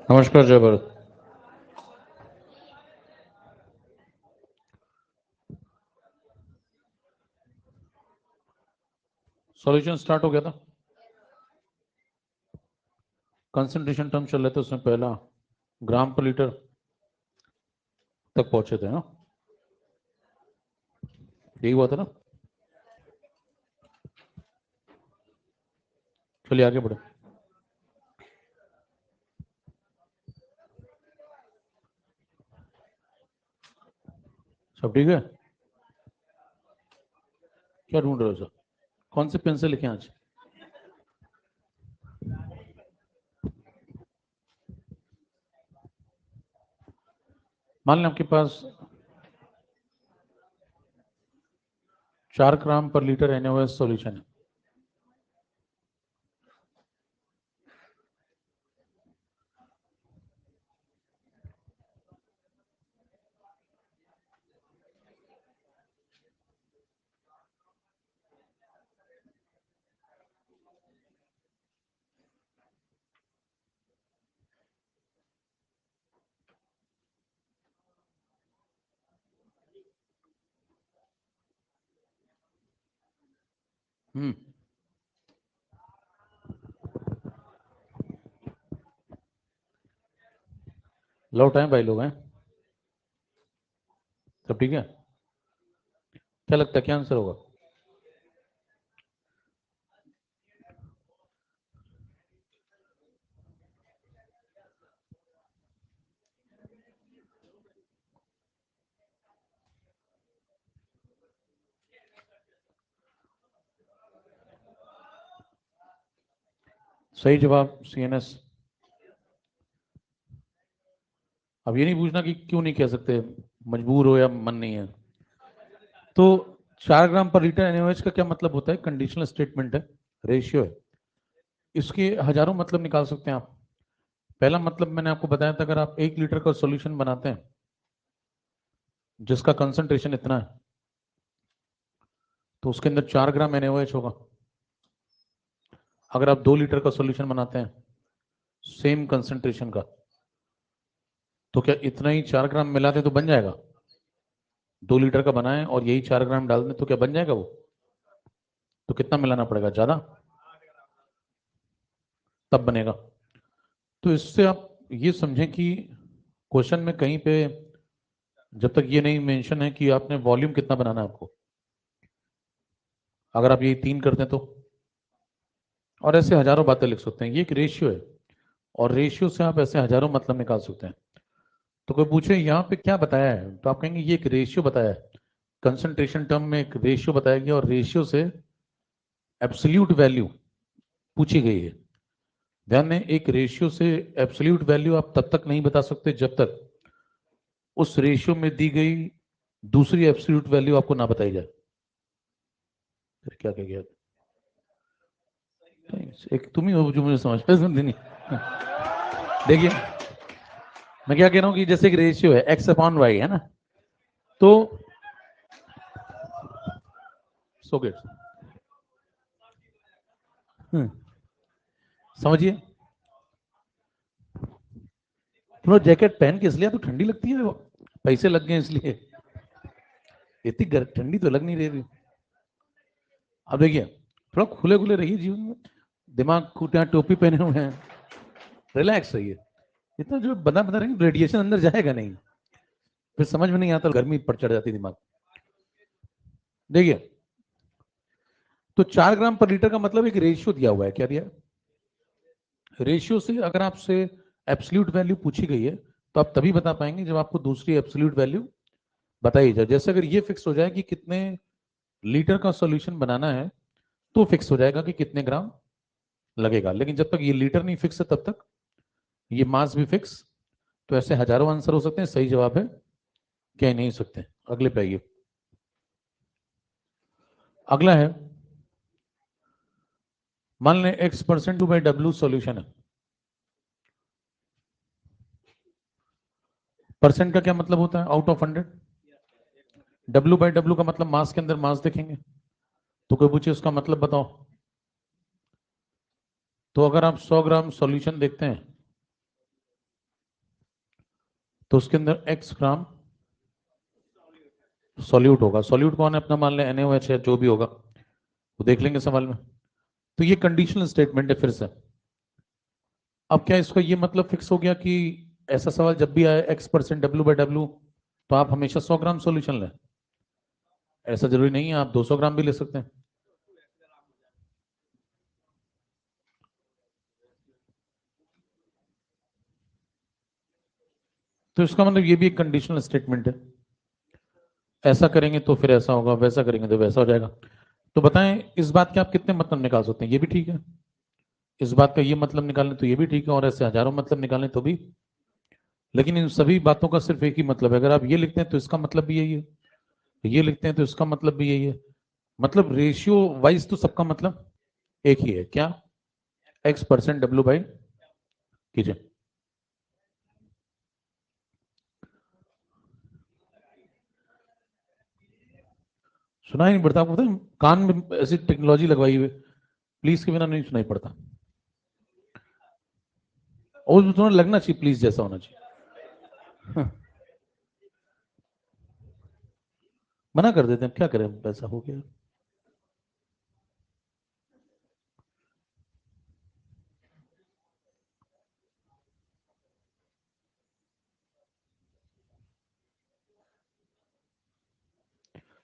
नमस्कार जय Bharat. Solution start हो गया था। कंसंट्रेशन टर्म चल रहे थे, उसमें पहला ग्राम पर लीटर तक पहुंचे थे ना, यही हुआ था ना। चलिए आगे बढ़े। सब ठीक है? क्या ढूंढ रहे हो सर? कौन से पेन से लिखे आज? मान लें आपके पास 4 ग्राम पर लीटर NaOH सॉल्यूशन है। लौट आए भाई, लोग हैं सब ठीक है? क्या लगता है क्या आंसर होगा? सही जवाब CNS। अब ये नहीं पूछना कि क्यों नहीं कह सकते, मजबूर हो या मन नहीं है। तो 4 ग्राम पर लीटर NaOH का क्या मतलब होता है? कंडीशनल स्टेटमेंट है, रेशियो है। इसके हजारों मतलब निकाल सकते हैं आप। पहला मतलब मैंने आपको बताया था, अगर आप 1 लीटर का सॉल्यूशन बनाते हैं जिसका कंसंट्रेशन इतना है, तो उसके अंदर 4 ग्राम NaOH होगा। अगर आप 2 लीटर का सॉल्यूशन बनाते हैं सेम कंसंट्रेशन का, तो क्या इतना ही 4 ग्राम मिला दे तो बन जाएगा? 2 लीटर का बनाए और यही 4 ग्राम डाल दें तो क्या बन जाएगा वो? तो कितना मिलाना पड़ेगा? ज्यादा, तब बनेगा। तो इससे आप ये समझें कि क्वेश्चन में कहीं पे जब तक ये नहीं मेंशन है कि आपने वॉल्यूम कितना बनाना है आपको, अगर आप ये 3 करते हैं तो, और ऐसे हजारों बातें लिख सकते हैं। ये एक रेशियो है और रेशियो से आप ऐसे हजारों मतलब निकाल सकते हैं। तो कोई पूछे यहाँ पे क्या बताया है, तो आप कहेंगे ये एक रेशियो बताया है। कंसंट्रेशन टर्म में एक रेशियो बताया गया और रेशियो से एब्सोल्यूट वैल्यू पूछी गई है। ध्यान दें, एक रेशियो से एब्सोल्यूट वैल्यू आप तब तक नहीं बता सकते जब तक उस रेशियो में दी गई दूसरी एब्सोल्यूट वैल्यू आपको ना बताई जाए। फिर क्या कह गया? एक तुम ही हो जो मुझे समझ में नहीं। देखिए, मैं क्या कह रहा हूं कि जैसे एक रेशियो है X/Y, है ना, तो सो गेट समझिए। थोड़ा जैकेट पहन के इसलिए तो ठंडी लगती है, पैसे लग गए इसलिए। इतनी ठंडी तो लग नहीं रही थी। अब देखिए, थोड़ा खुले खुले रहिए जीवन में, दिमाग खुटिया टोपी पहने हुए हैं, रिलैक्स रहिए। इतना जो बना बना रहेंगे रेडिएशन अंदर जाएगा नहीं, फिर समझ में नहीं आता, गर्मी पड़ चढ़ जाती दिमाग। देखिए, तो 4 ग्राम पर लीटर का मतलब एक रेशियो दिया हुआ है। क्या दिया? रेशियो से अगर आपसे एब्सोल्यूट वैल्यू पूछी गई है तो आप तभी बता पाएंगे जब आपको दूसरी एब्सोल्यूट वैल्यू बताई जाए। जैसे अगर ये फिक्स हो जाए कि कितने लीटर का सॉल्यूशन बनाना है, तो फिक्स हो जाएगा कि कितने ग्राम लगेगा। लेकिन जब तक ये लीटर नहीं फिक्स है तब तक ये मास भी फिक्स। तो ऐसे हजारों आंसर हो सकते हैं, सही जवाब है कह नहीं सकते। अगले पे आइए। अगला है, मान लें X%2/W सॉल्यूशन है। परसेंट का क्या मतलब होता है? Out of 100। W/W का मतलब मास के अंदर मास देखेंगे। तो कोई पूछे उसका मतलब बताओ, तो अगर आप 100 ग्राम सॉल्यूशन देखते हैं तो उसके अंदर x ग्राम सॉल्यूट होगा। सॉल्यूट कौन है अपना, मान लें NaOH है, जो भी होगा वो देख लेंगे सवाल में। तो ये कंडीशनल स्टेटमेंट है फिर से। अब क्या इसका ये मतलब फिक्स हो गया कि ऐसा सवाल जब भी आए x% W/W तो आप हमेशा 100 ग्राम सॉल्यूशन लें? ऐसा जरूरी नहीं है, आप 200 ग्राम भी ले सकते हैं। तो इसका मतलब ये भी एक कंडीशनल स्टेटमेंट है। ऐसा करेंगे तो फिर ऐसा होगा, वैसा करेंगे तो वैसा हो जाएगा। तो बताएं इस बात के आप कितने मतलब निकाल सकते हैं? ये भी ठीक है, इस बात का ये मतलब निकालें तो ये भी ठीक है, और ऐसे हजारों मतलब निकालें तो भी। लेकिन इन सभी बातों का सिर्फ एक ही मतलब है, अगर आप ये लिखते हैं तो इसका मतलब भी यही है, ये लिखते हैं तो इसका मतलब भी यही है। मतलब रेशियो वाइज तो सबका मतलब एक ही है, क्या? x%W/, कीजिए। सुनाई नहीं पड़ता आपको? पता है, कान में ऐसी टेक्नोलॉजी लगवाई हुई, प्लीज के बिना नहीं सुनाई पड़ता। और उसमें थोड़ा लगना चाहिए प्लीज जैसा होना चाहिए। मना कर देते हैं, क्या करें, ऐसा हो गया।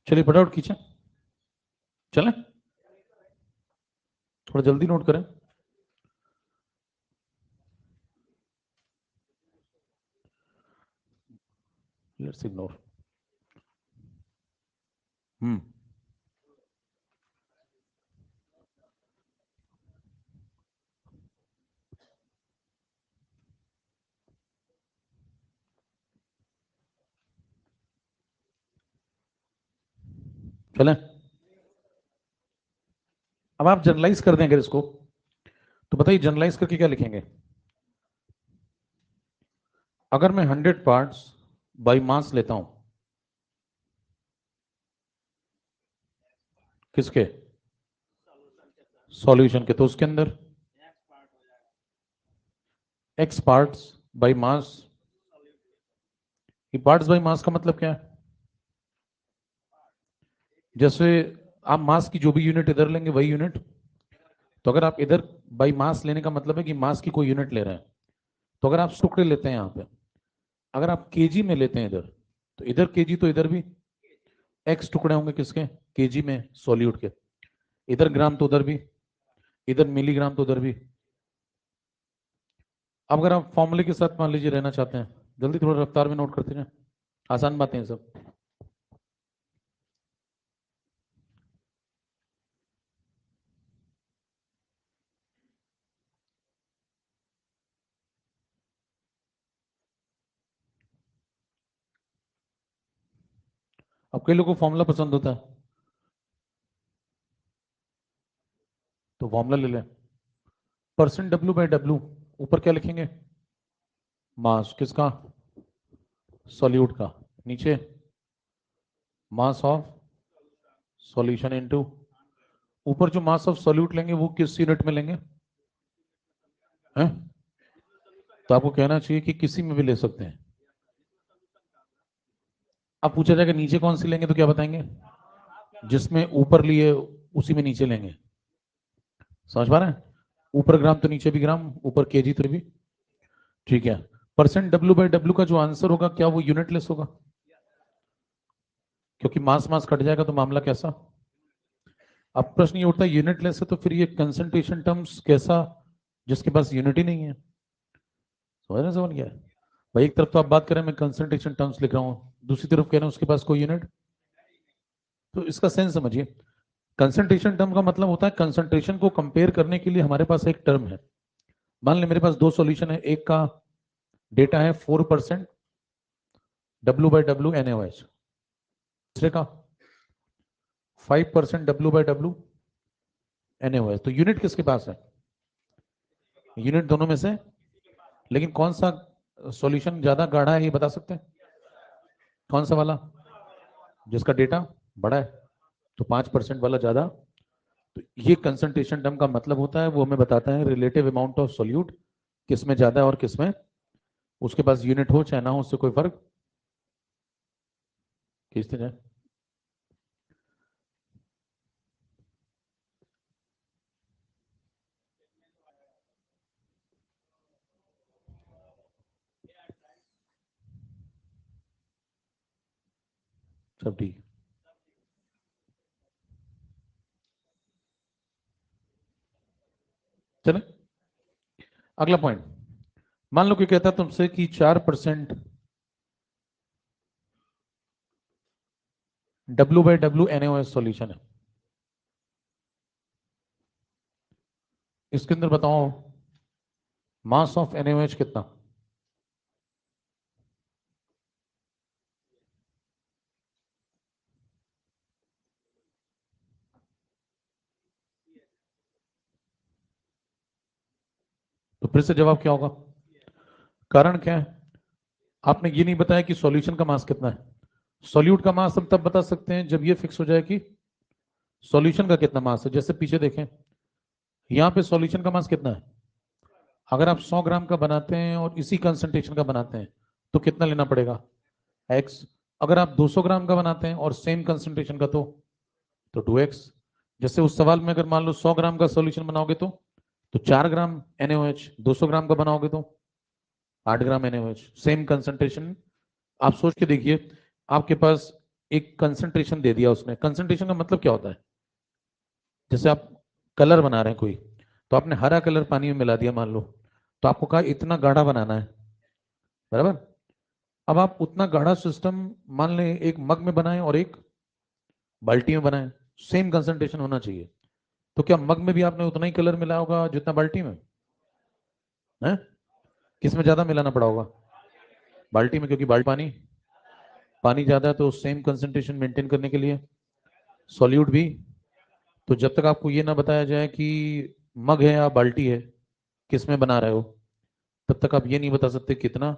चलिए फटाफट खींचे, चलें, थोड़ा जल्दी नोट करें। Let's ignore. हम्म, चलें। अब आप जनरलाइज कर दें अगर इसको, तो बताइए जनरलाइज करके क्या लिखेंगे? अगर मैं 100 पार्ट्स बाई मास लेता हूं, किसके? सॉल्यूशन के, तो उसके अंदर x पार्ट्स बाई मास। ये पार्ट्स बाई मास का मतलब क्या है? जैसे आप मास की जो भी यूनिट इधर लेंगे वही यूनिट, तो अगर आप इधर बाई मास लेने का मतलब है कि मास की कोई यूनिट ले रहे हैं। तो अगर आप टुकड़े लेते हैं यहाँ पे, अगर आप केजी में लेते हैं इधर, तो इधर केजी तो इधर भी एक्स टुकड़े होंगे, किसके? केजी में सॉल्यूट के। इधर ग्राम तो उधर भी, इधर मिलीग्राम तो उधर भी। अब अगर आप फॉर्मूले के साथ मान लीजिए रहना चाहते हैं, जल्दी थोड़ा रफ्तार में नोट करते जाए, आसान बातें हैं सब। अब कई लोगों को फॉर्मूला पसंद होता है, तो फॉर्मूला ले लें। %W/W, ऊपर क्या लिखेंगे? मास किसका? सॉल्यूट का। नीचे मास ऑफ सॉल्यूशन इनटू, ऊपर जो मास ऑफ सॉल्यूट लेंगे वो किस यूनिट में लेंगे हैं? तो आपको कहना चाहिए कि किसी में भी ले सकते हैं। अब पूछा जाएगा नीचे कौन सी लेंगे, तो क्या बताएंगे? जिसमें ऊपर लिए उसी में नीचे लेंगे। समझ पा रहे हैं? ऊपर ग्राम तो नीचे भी ग्राम, ऊपर केजी तो भी। ठीक है। %W/W का जो आंसर होगा क्या वो यूनिटलेस होगा? क्योंकि मास मास कट जाएगा तो मामला कैसा? अब प्रश्न ये उठता है यूनिटलेस है तो फिर ये कंसंट्रेशन टर्म्स कैसा, जिसके पास यूनिट ही नहीं है? समझ गया? भाई एक तरफ तो आप बात करें मैं कंसंट्रेशन टर्म्स लिख रहा हूँ, दूसरी तरफ कह रहे हैं उसके पास कोई यूनिट। तो इसका सेंस समझिए। कंसंट्रेशन टर्म का मतलब होता है कंसंट्रेशन को कंपेयर करने के लिए हमारे पास एक टर्म है। मान ले मेरे पास दो सॉल्यूशन है, एक का डेटा है 4% W/W NaOH, दूसरे का 5% W/W NaOH। तो यूनिट किसके पास है? यूनिट दोनों में से, लेकिन कौन सा सॉल्यूशन ज्यादा गाढ़ा है ये बता सकते हैं? कौन सा वाला? जिसका डेटा बड़ा है, तो 5% वाला ज्यादा। तो ये कंसंट्रेशन टर्म का मतलब होता है, वो हमें बताता है रिलेटिव अमाउंट ऑफ सॉल्यूट किस में ज्यादा है और किस में उसके पास यूनिट हो चाहे ना हो, उससे कोई फर्क खींचते जाए। सब ठीक है। चले अगला पॉइंट। मान लो कि कहता तुमसे कि 4% W/W NaOH सॉल्यूशन है। इसके अंदर बताओ मास ऑफ NaOH कितना। तो फिर से जवाब क्या होगा? कारण क्या है? आपने ये नहीं बताया कि सॉल्यूशन का मास कितना है। सॉल्यूट का मास हम तब बता सकते हैं जब ये फिक्स हो जाए कि सॉल्यूशन का कितना मास है। जैसे पीछे देखें, यहां पे सॉल्यूशन का मास कितना है। अगर आप 100 ग्राम का बनाते हैं और इसी कंसंट्रेशन का बनाते हैं तो कितना लेना पड़ेगा? एक्स। अगर आप 200 ग्राम का बनाते हैं और सेम कंसंट्रेशन का तो 2x। जैसे उस सवाल में अगर मान लो 100 ग्राम का सॉल्यूशन बनाओगे तो 4 ग्राम NaOH, 200 ग्राम का बनाओगे तो 8 ग्राम NaOH, सेम कंसंट्रेशन। आप सोच के देखिए, आपके पास एक कंसंट्रेशन दे दिया उसने। कंसंट्रेशन का मतलब क्या होता है? जैसे आप कलर बना रहे हैं कोई, तो आपने हरा कलर पानी में मिला दिया मान लो, तो आपको कहा इतना गाढ़ा बनाना है, बराबर। अब आप उतना गाढ़ा सिस्टम मान लें एक मग में बनाएं और एक बाल्टी में बनाएं, सेम कंसंट्रेशन होना चाहिए। तो क्या मग में भी आपने उतना ही कलर मिला होगा जितना बाल्टी में है? किस में ज्यादा मिलाना पड़ा होगा? बाल्टी में, क्योंकि बाल्टी पानी पानी ज्यादा है, तो सेम कंसंट्रेशन मेंटेन करने के लिए सॉल्यूट भी। तो जब तक आपको ये ना बताया जाए कि मग है या बाल्टी है, किस में बना रहे हो, तब तक आप ये नहीं बता सकते कितना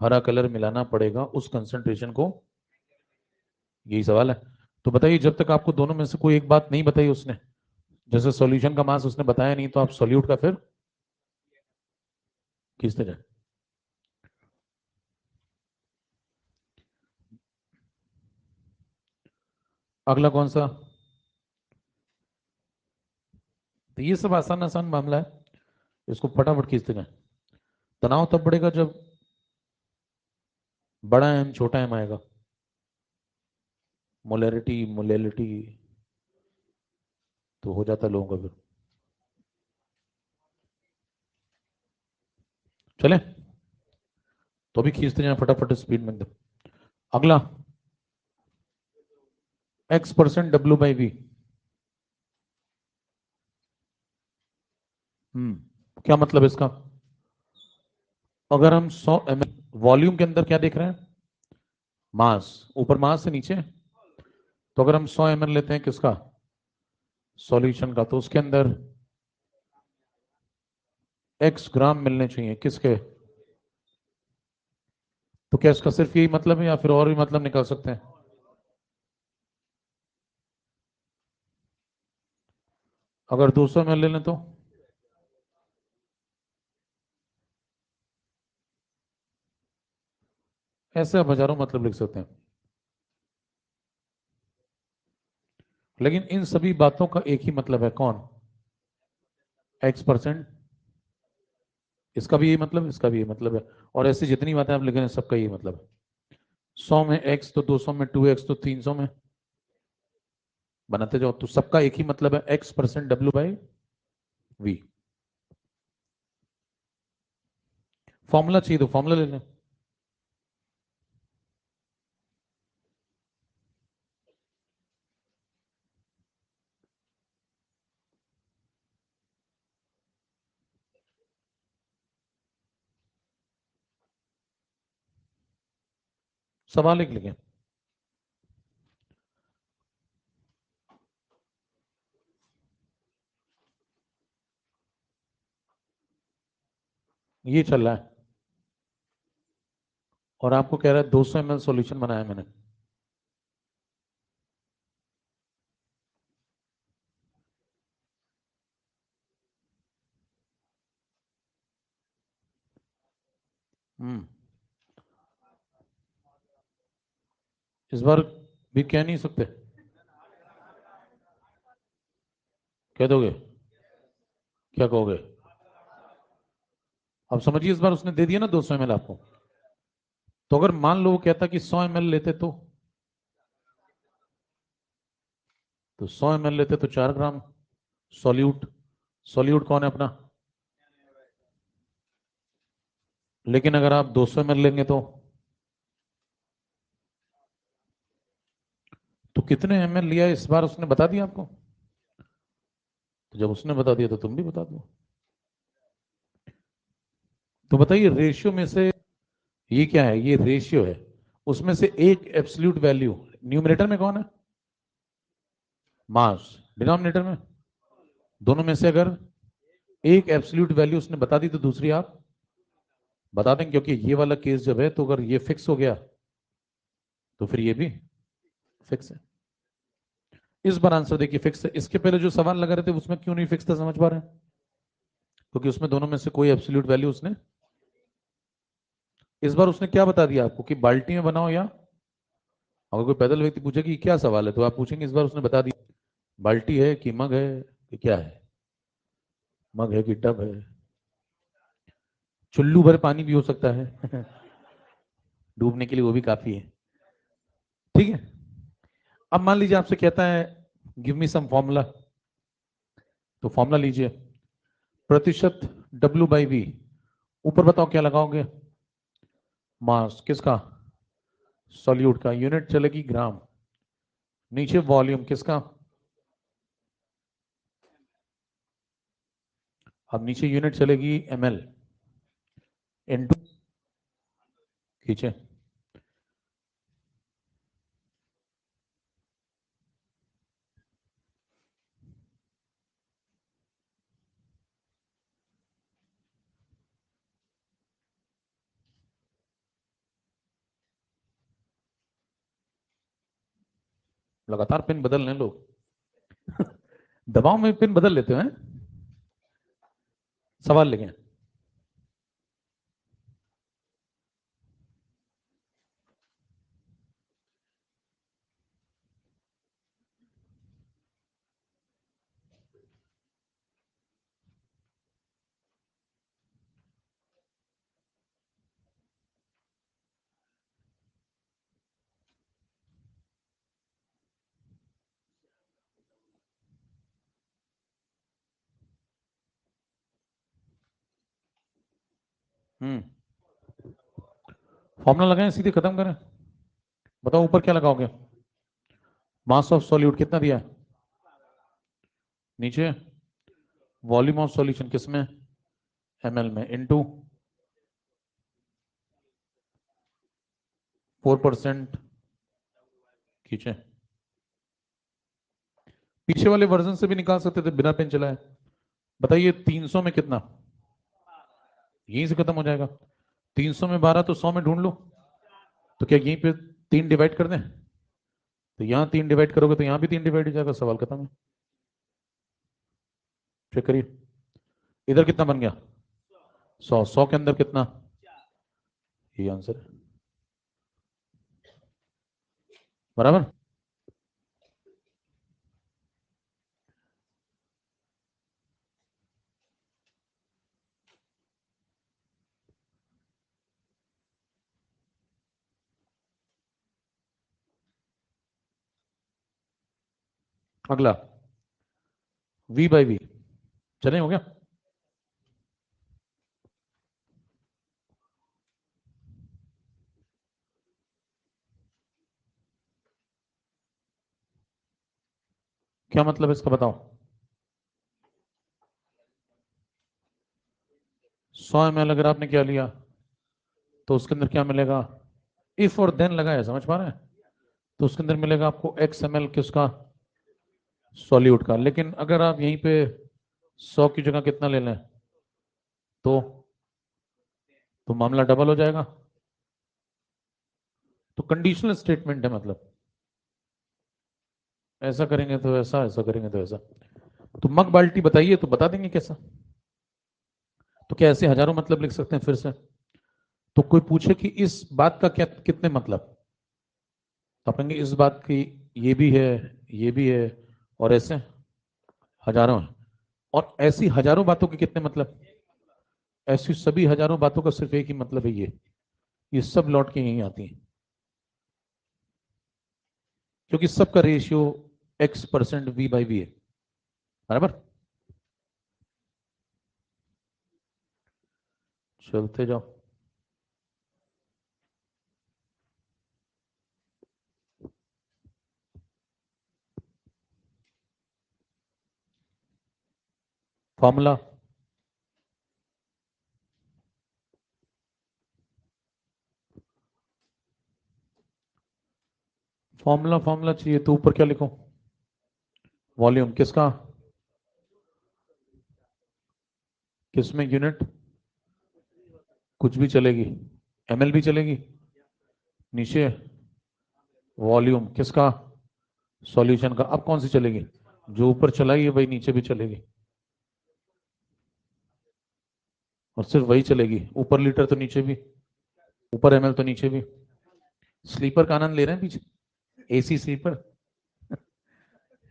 हरा कलर मिलाना पड़ेगा उस कंसंट्रेशन को। यही सवाल है। तो बताइए, जब तक आपको दोनों में से कोई एक बात नहीं बताई उसने, जैसे सॉल्यूशन का मास उसने बताया नहीं, तो आप सॉल्यूट का फिर खींचते जाए। अगला कौन सा? तो ये सब आसान आसान मामला है, इसको फटाफट खींचते जाए। तनाव तब बढ़ेगा जब बड़ा एम छोटा एम आएगा। मोलैरिटी मोलैलिटी तो हो जाता लोगों का फिर। चले तो अभी खींचते जाए फटाफट स्पीड में एकदम। अगला, X% W/V। क्या मतलब इसका? अगर हम 100 ml वॉल्यूम के अंदर क्या देख रहे हैं? मास। ऊपर मास से नीचे, तो अगर हम 100 ml लेते हैं किसका? सॉल्यूशन का, तो उसके अंदर X ग्राम मिलने चाहिए किसके? तो क्या इसका सिर्फ यही मतलब है या फिर और भी मतलब निकाल सकते हैं? अगर 200 ml ले लें तो ऐसे आप हजारों मतलब लिख सकते हैं। लेकिन इन सभी बातों का एक ही मतलब है, कौन? X%। इसका भी यही मतलब, इसका भी यही मतलब है। और ऐसी जितनी बातें आप लिख रहे हैं सबका यही मतलब है। 100 में X तो 200 में 2x तो 300 में बनाते जाओ, तो सबका एक ही मतलब है, X%W/V। फॉर्मूला चाहिए तो फॉर्मूला ले लें। सवाल एक लिखें। ये चल रहा है और आपको कह रहा है 200 ml सॉल्यूशन बनाया मैंने। इस बार भी कह नहीं सकते, कह दोगे? क्या कहोगे? अब समझिए, इस बार उसने दे दिया ना 200 ml आपको, तो अगर मान लो वो कहता कि 100 ml लेते तो 100 ml लेते तो 4 ग्राम सॉल्यूट। सॉल्यूट कौन है अपना? लेकिन अगर आप 200 ml लेंगे तो कितने ml लिया इस बार उसने बता दिया आपको? तो जब उसने बता दिया तो तुम भी बता दो। तो बताइए, रेशियो में से ये क्या है? ये रेशियो है, उसमें से एक एब्सोल्यूट वैल्यू न्यूमरेटर में कौन है? मास। डिनोमिनेटर में? दोनों में से अगर एक एब्सोल्यूट वैल्यू उसने बता दी तो दूसरी आप बता दें, क्योंकि ये वाला केस जब है तो अगर ये फिक्स हो गया तो फिर ये भी फिक्स है। इस बार आंसर देखिए फिक्स है। इसके पहले जो सवाल लगा रहे थे उसमें क्यों नहीं फिक्स था, समझ पा रहे हैं? क्योंकि उसमें दोनों में से कोई एब्सोल्यूट वैल्यू उसने, इस बार उसने क्या बता दिया आपको कि बाल्टी में बनाओ, या अगर कोई पैदल व्यक्ति पूछे कि क्या सवाल है तो आप पूछेंगे इस बार उसने बता दिया बाल्टी है कि मग है कि क्या है, मग है कि टब है, चुल्लू भर पानी भी हो सकता है डूबने के लिए वो भी काफी है। ठीक है, अब मान लीजिए आपसे कहता है गिव मी सम फॉर्मूला, तो फॉर्मूला लीजिए, प्रतिशत W/V, ऊपर बताओ क्या लगाओगे? मास किसका? सॉल्यूट का। यूनिट चलेगी ग्राम। नीचे वॉल्यूम किसका? अब नीचे यूनिट चलेगी ml इनटू, खींचे, लगातार पिन बदल रहे हैं लोग दबाव में पिन बदल लेते हैं। सवाल लिखें। फॉर्मूला लगाएं, सीधे खत्म करें। बताओ ऊपर क्या लगाओगे? मास ऑफ सॉल्यूट कितना दिया? नीचे वॉल्यूम ऑफ सॉल्यूशन किसमें? ml में, इनटू 4%, खींचे। पीछे वाले वर्जन से भी निकाल सकते थे बिना पेन चलाए। बताइए 300 में कितना? यहीं से खत्म हो जाएगा। 300 में 12 तो 100 में ढूंढ लो। तो क्या यहीं पे 3 डिवाइड कर दें? तो यहां 3 डिवाइड करोगे तो यहां भी 3 डिवाइड हो जाएगा, सवाल खत्म है। चेक करिए, इधर कितना बन गया? 100। 100 के अंदर कितना? ये आंसर है, बराबर। अगला V/V, चले, हो गया। क्या मतलब इसका बताओ? 100 ml अगर आपने क्या लिया तो उसके अंदर क्या मिलेगा? इफ और देन लगाया, समझ पा रहे हैं? तो उसके अंदर मिलेगा आपको XML किसका? सॉल्यूट का। लेकिन अगर आप यहीं पे 100 की जगह कितना ले लें तो मामला डबल हो जाएगा। तो कंडीशनल स्टेटमेंट है, मतलब ऐसा करेंगे तो ऐसा, ऐसा करेंगे तो ऐसा। तो मग बाल्टी बताइए तो बता देंगे कैसा। तो क्या ऐसे हजारों मतलब लिख सकते हैं फिर से? तो कोई पूछे कि इस बात का क्या कितने मतलब, तो कहेंगे इस बात की ये भी है, ये भी है, और ऐसे हजारों हैं। और ऐसी हजारों बातों के कितने मतलब, ऐसी सभी हजारों बातों का सिर्फ एक ही मतलब है, ये सब लौट के यहीं आती हैं, क्योंकि सबका रेशियो x% v/v है, बराबर। चलते जाओ। फॉर्मूला, फॉर्मूला फॉर्मूला चाहिए तो ऊपर क्या लिखो, वॉल्यूम किसका, किसमें यूनिट, कुछ भी चलेगी, ml भी चलेगी, नीचे वॉल्यूम किसका, सॉल्यूशन का। अब कौन सी चलेगी, जो ऊपर चलाई है वही नीचे भी चलेगी, और सिर्फ वही चलेगी, ऊपर लीटर तो नीचे भी, ऊपर ml तो नीचे भी। स्लीपर का आनंद ले रहे हैं पीछे, एसी स्लीपर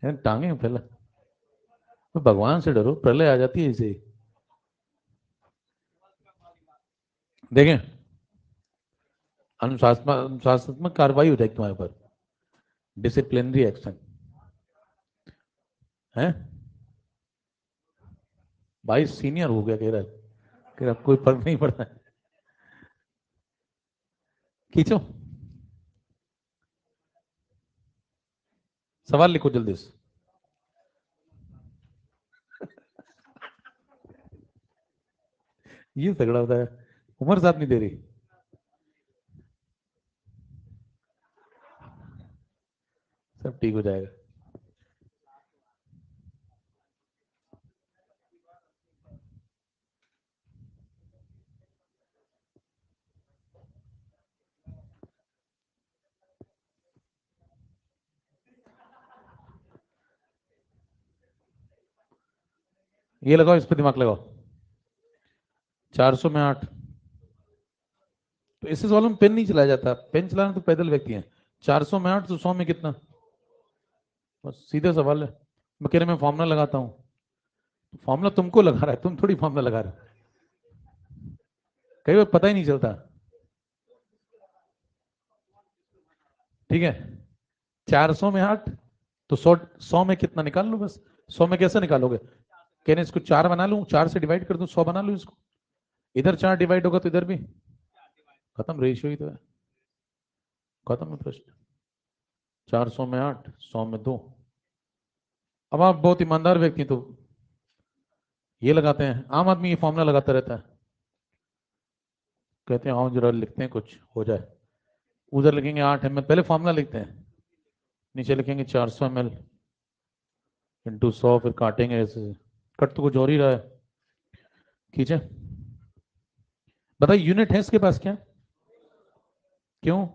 है, टांगे पहले, तो भगवान से डरो, प्रलय आ जाती है इसे। देखें, अनुशासनात्मक कार्रवाई हो जाएगी तुम्हारे ऊपर, डिसिप्लिनरी एक्शन है। भाई सीनियर हो गया, कह रहा कोई फर्क नहीं पड़ता है। खींचो, सवाल लिखो जल्दी से। ये तगड़ा होता है, उम्र साथ नहीं दे रही। सब ठीक हो जाएगा। ये लगाओ, इस पर दिमाग लगाओ। 400 में 8, तो इससे सवाल में पेन नहीं चलाया जाता, पेन चलाना तो पैदल व्यक्ति है। 400 में 8 तो 100 में कितना, बस सीधा सवाल है। मैं कह रहा मैं फॉर्मूला लगाता हूँ, फॉर्मूला तुमको लगा रहा है, तुम थोड़ी फॉर्मूला लगा रहे हो, कई बार पता ही नहीं चलता। ठीक है, 400 में 8 तो 100 में कितना निकाल लो बस। 100 में कैसे निकालोगे, कहने इसको 4 बना लूं, 4 से डिवाइड कर दूं, 100 बना लूं इसको। इधर 4 डिवाइड होगा तो इधर भी खत्म, रेशियो ही तो है, खत्म है प्रश्न। 400 में 8, 100 में 2। अब आप बहुत ईमानदार व्यक्ति तो ये लगाते हैं, आम आदमी ये फॉर्मूला लगाता रहता है, कहते हैं आओ जरा लिखते हैं कुछ हो जाए। उधर लिखेंगे 8 ml, पहले फॉर्मूला लिखते हैं, नीचे लिखेंगे 400 ml इंटू 100, फिर काटेंगे ऐसे, कट तो कुछ और ही रहा है। खींचे, बताइए यूनिट है इसके पास क्या, क्यों,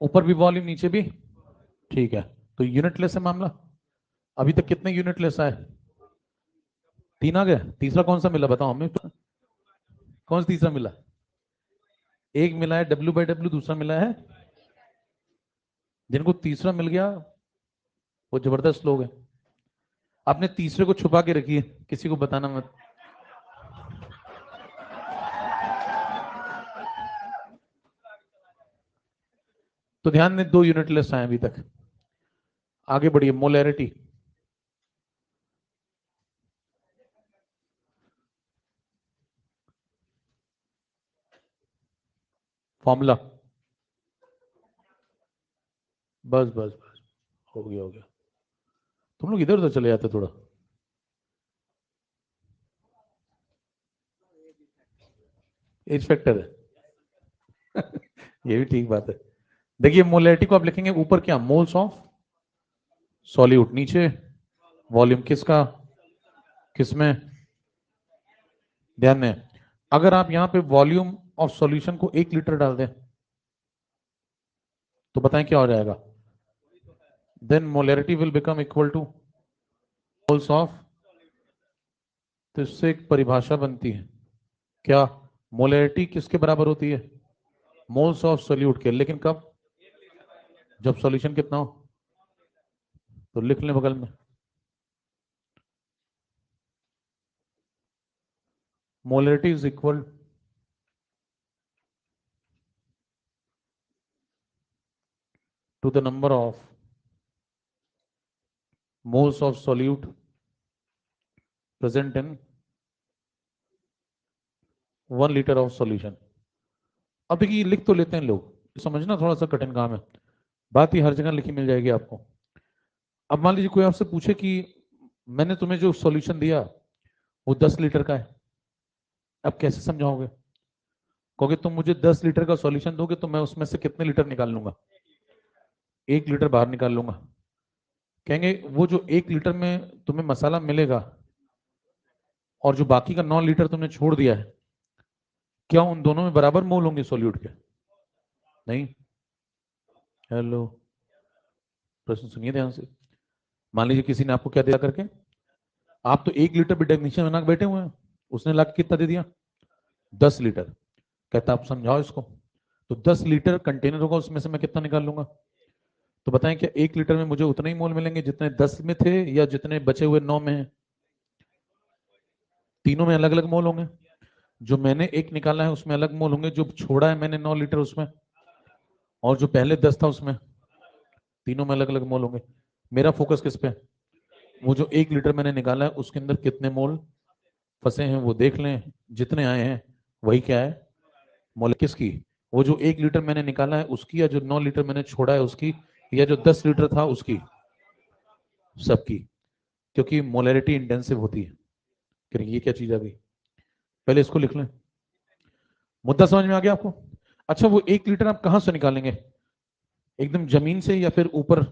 ऊपर भी वॉल्यूम नीचे भी, ठीक है, तो यूनिटलेस है मामला। अभी तक कितने यूनिटलेस आए, 3 आ गए, तीसरा कौन सा मिला बताओ हमें, कौन सा तीसरा मिला, एक मिला है W/W, दूसरा मिला है, जिनको तीसरा मिल गया वो जबरदस्त लोग हैं। आपने तीसरे को छुपा के रखी है, किसी को बताना मत। तो ध्यान दें, 2 यूनिटलेस आए अभी तक। आगे बढ़िए, मोलैरिटी, फॉर्मूला, बस बस बस, हो गया हो गया। तुम लोग इधर उधर चले जाते थोड़ा, एज फैक्टर है। ये भी ठीक बात है। देखिए मोलैरिटी को आप लिखेंगे ऊपर क्या, मोल्स ऑफ सॉल्यूट, नीचे वॉल्यूम किसका, किसमें, ध्यान दें, अगर आप यहां पे वॉल्यूम ऑफ सॉल्यूशन को 1 लीटर डाल दें तो बताएं क्या हो जाएगा, then molarity will become equal to moles of, तो इससे एक परिभाषा बनती है, क्या मोलैरिटी किसके बराबर होती है? मोल्स ऑफ सोल्यूट के। लेकिन कब? जब सॉल्यूशन कितना हो। तो लिख लें बगल में, molarity is equal to the number of moles of solute present in 1 liter of solution। अब देखिए लिख तो लेते हैं लोग, समझना थोड़ा सा कठिन काम है, बात ही हर जगह लिखी मिल जाएगी आपको। अब मान लीजिए कोई आपसे पूछे कि मैंने तुम्हें जो सॉल्यूशन दिया वो 10 लीटर का है, अब कैसे समझाओगे? कहोगे तुम मुझे 10 लीटर का सॉल्यूशन दोगे तो मैं उसमें से कितने लीटर निकाल लूंगा? 1 लीटर बाहर निकाल लूंगा। कहेंगे वो जो 1 लीटर में तुम्हें मसाला मिलेगा और जो बाकी का 9 लीटर तुमने छोड़ दिया है, क्या उन दोनों में बराबर मोल होंगे सोल्यूट के? नहीं। हेलो, प्रश्न सुनिए ध्यान से। मान लीजिए किसी ने आपको क्या दिया करके, आप तो 1 लीटर भी डेफिनेशन बना के बैठे हुए हैं, उसने ला के कितना दे दिया? 10 लीटर। कहता आप समझाओ इसको। तो 10 लीटर कंटेनर होगा, उसमें से मैं कितना निकाल लूंगा? तो बताएं क्या 1 लीटर में मुझे उतने ही मोल मिलेंगे जितने 10 में थे, या जितने बचे हुए 9 में हैं? तीनों में अलग अलग मोल होंगे। जो मैंने एक निकाला है उसमें अलग मोल होंगे, जो छोड़ा है मैंने 9 लीटर उसमें, और जो पहले 10 था उसमें, तीनों में अलग अलग मोल होंगे। मेरा फोकस किस पे? वो जो 1 लीटर मैंने निकाला है उसके अंदर कितने मोल फंसे हैं वो देख लें, जितने आए हैं वही क्या है, मोल किसकी? वो जो 1 लीटर मैंने निकाला है उसकी, या जो 9 लीटर मैंने छोड़ा है उसकी, या जो 10 लीटर था उसकी? सबकी। क्योंकि मोलैरिटी इंटेंसिव होती है। फिर ये क्या चीज आ गई? पहले इसको लिख लें। मुद्दा समझ में आ गया आपको? अच्छा, वो 1 लीटर आप कहां से निकालेंगे? एकदम जमीन से, या फिर ऊपर,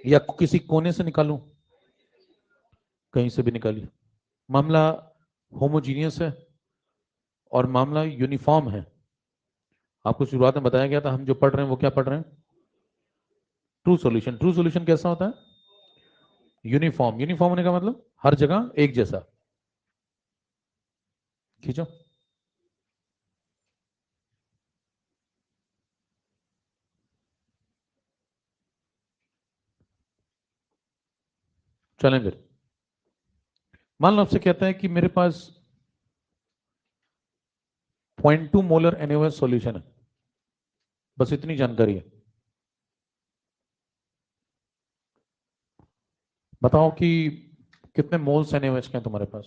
या किसी कोने से निकालूं? कहीं से भी निकालिए। मामला होमोजीनियस है और मामला यूनिफॉर्म है। आपको शुरुआत में बताया गया था हम जो पढ़ रहे हैं वो क्या पढ़ रहे हैं? True solution. ट्रू सॉल्यूशन कैसा होता है? यूनिफॉर्म। यूनिफॉर्म होने का मतलब हर जगह एक जैसा। खींचो। चलें फिर। मान लो आपसे कहता है कि मेरे पास 0.2 मोलर NaOH सॉल्यूशन है, बस इतनी जानकारी है। बताओ कि कितने मोल्स NaOH के हैं तुम्हारे पास?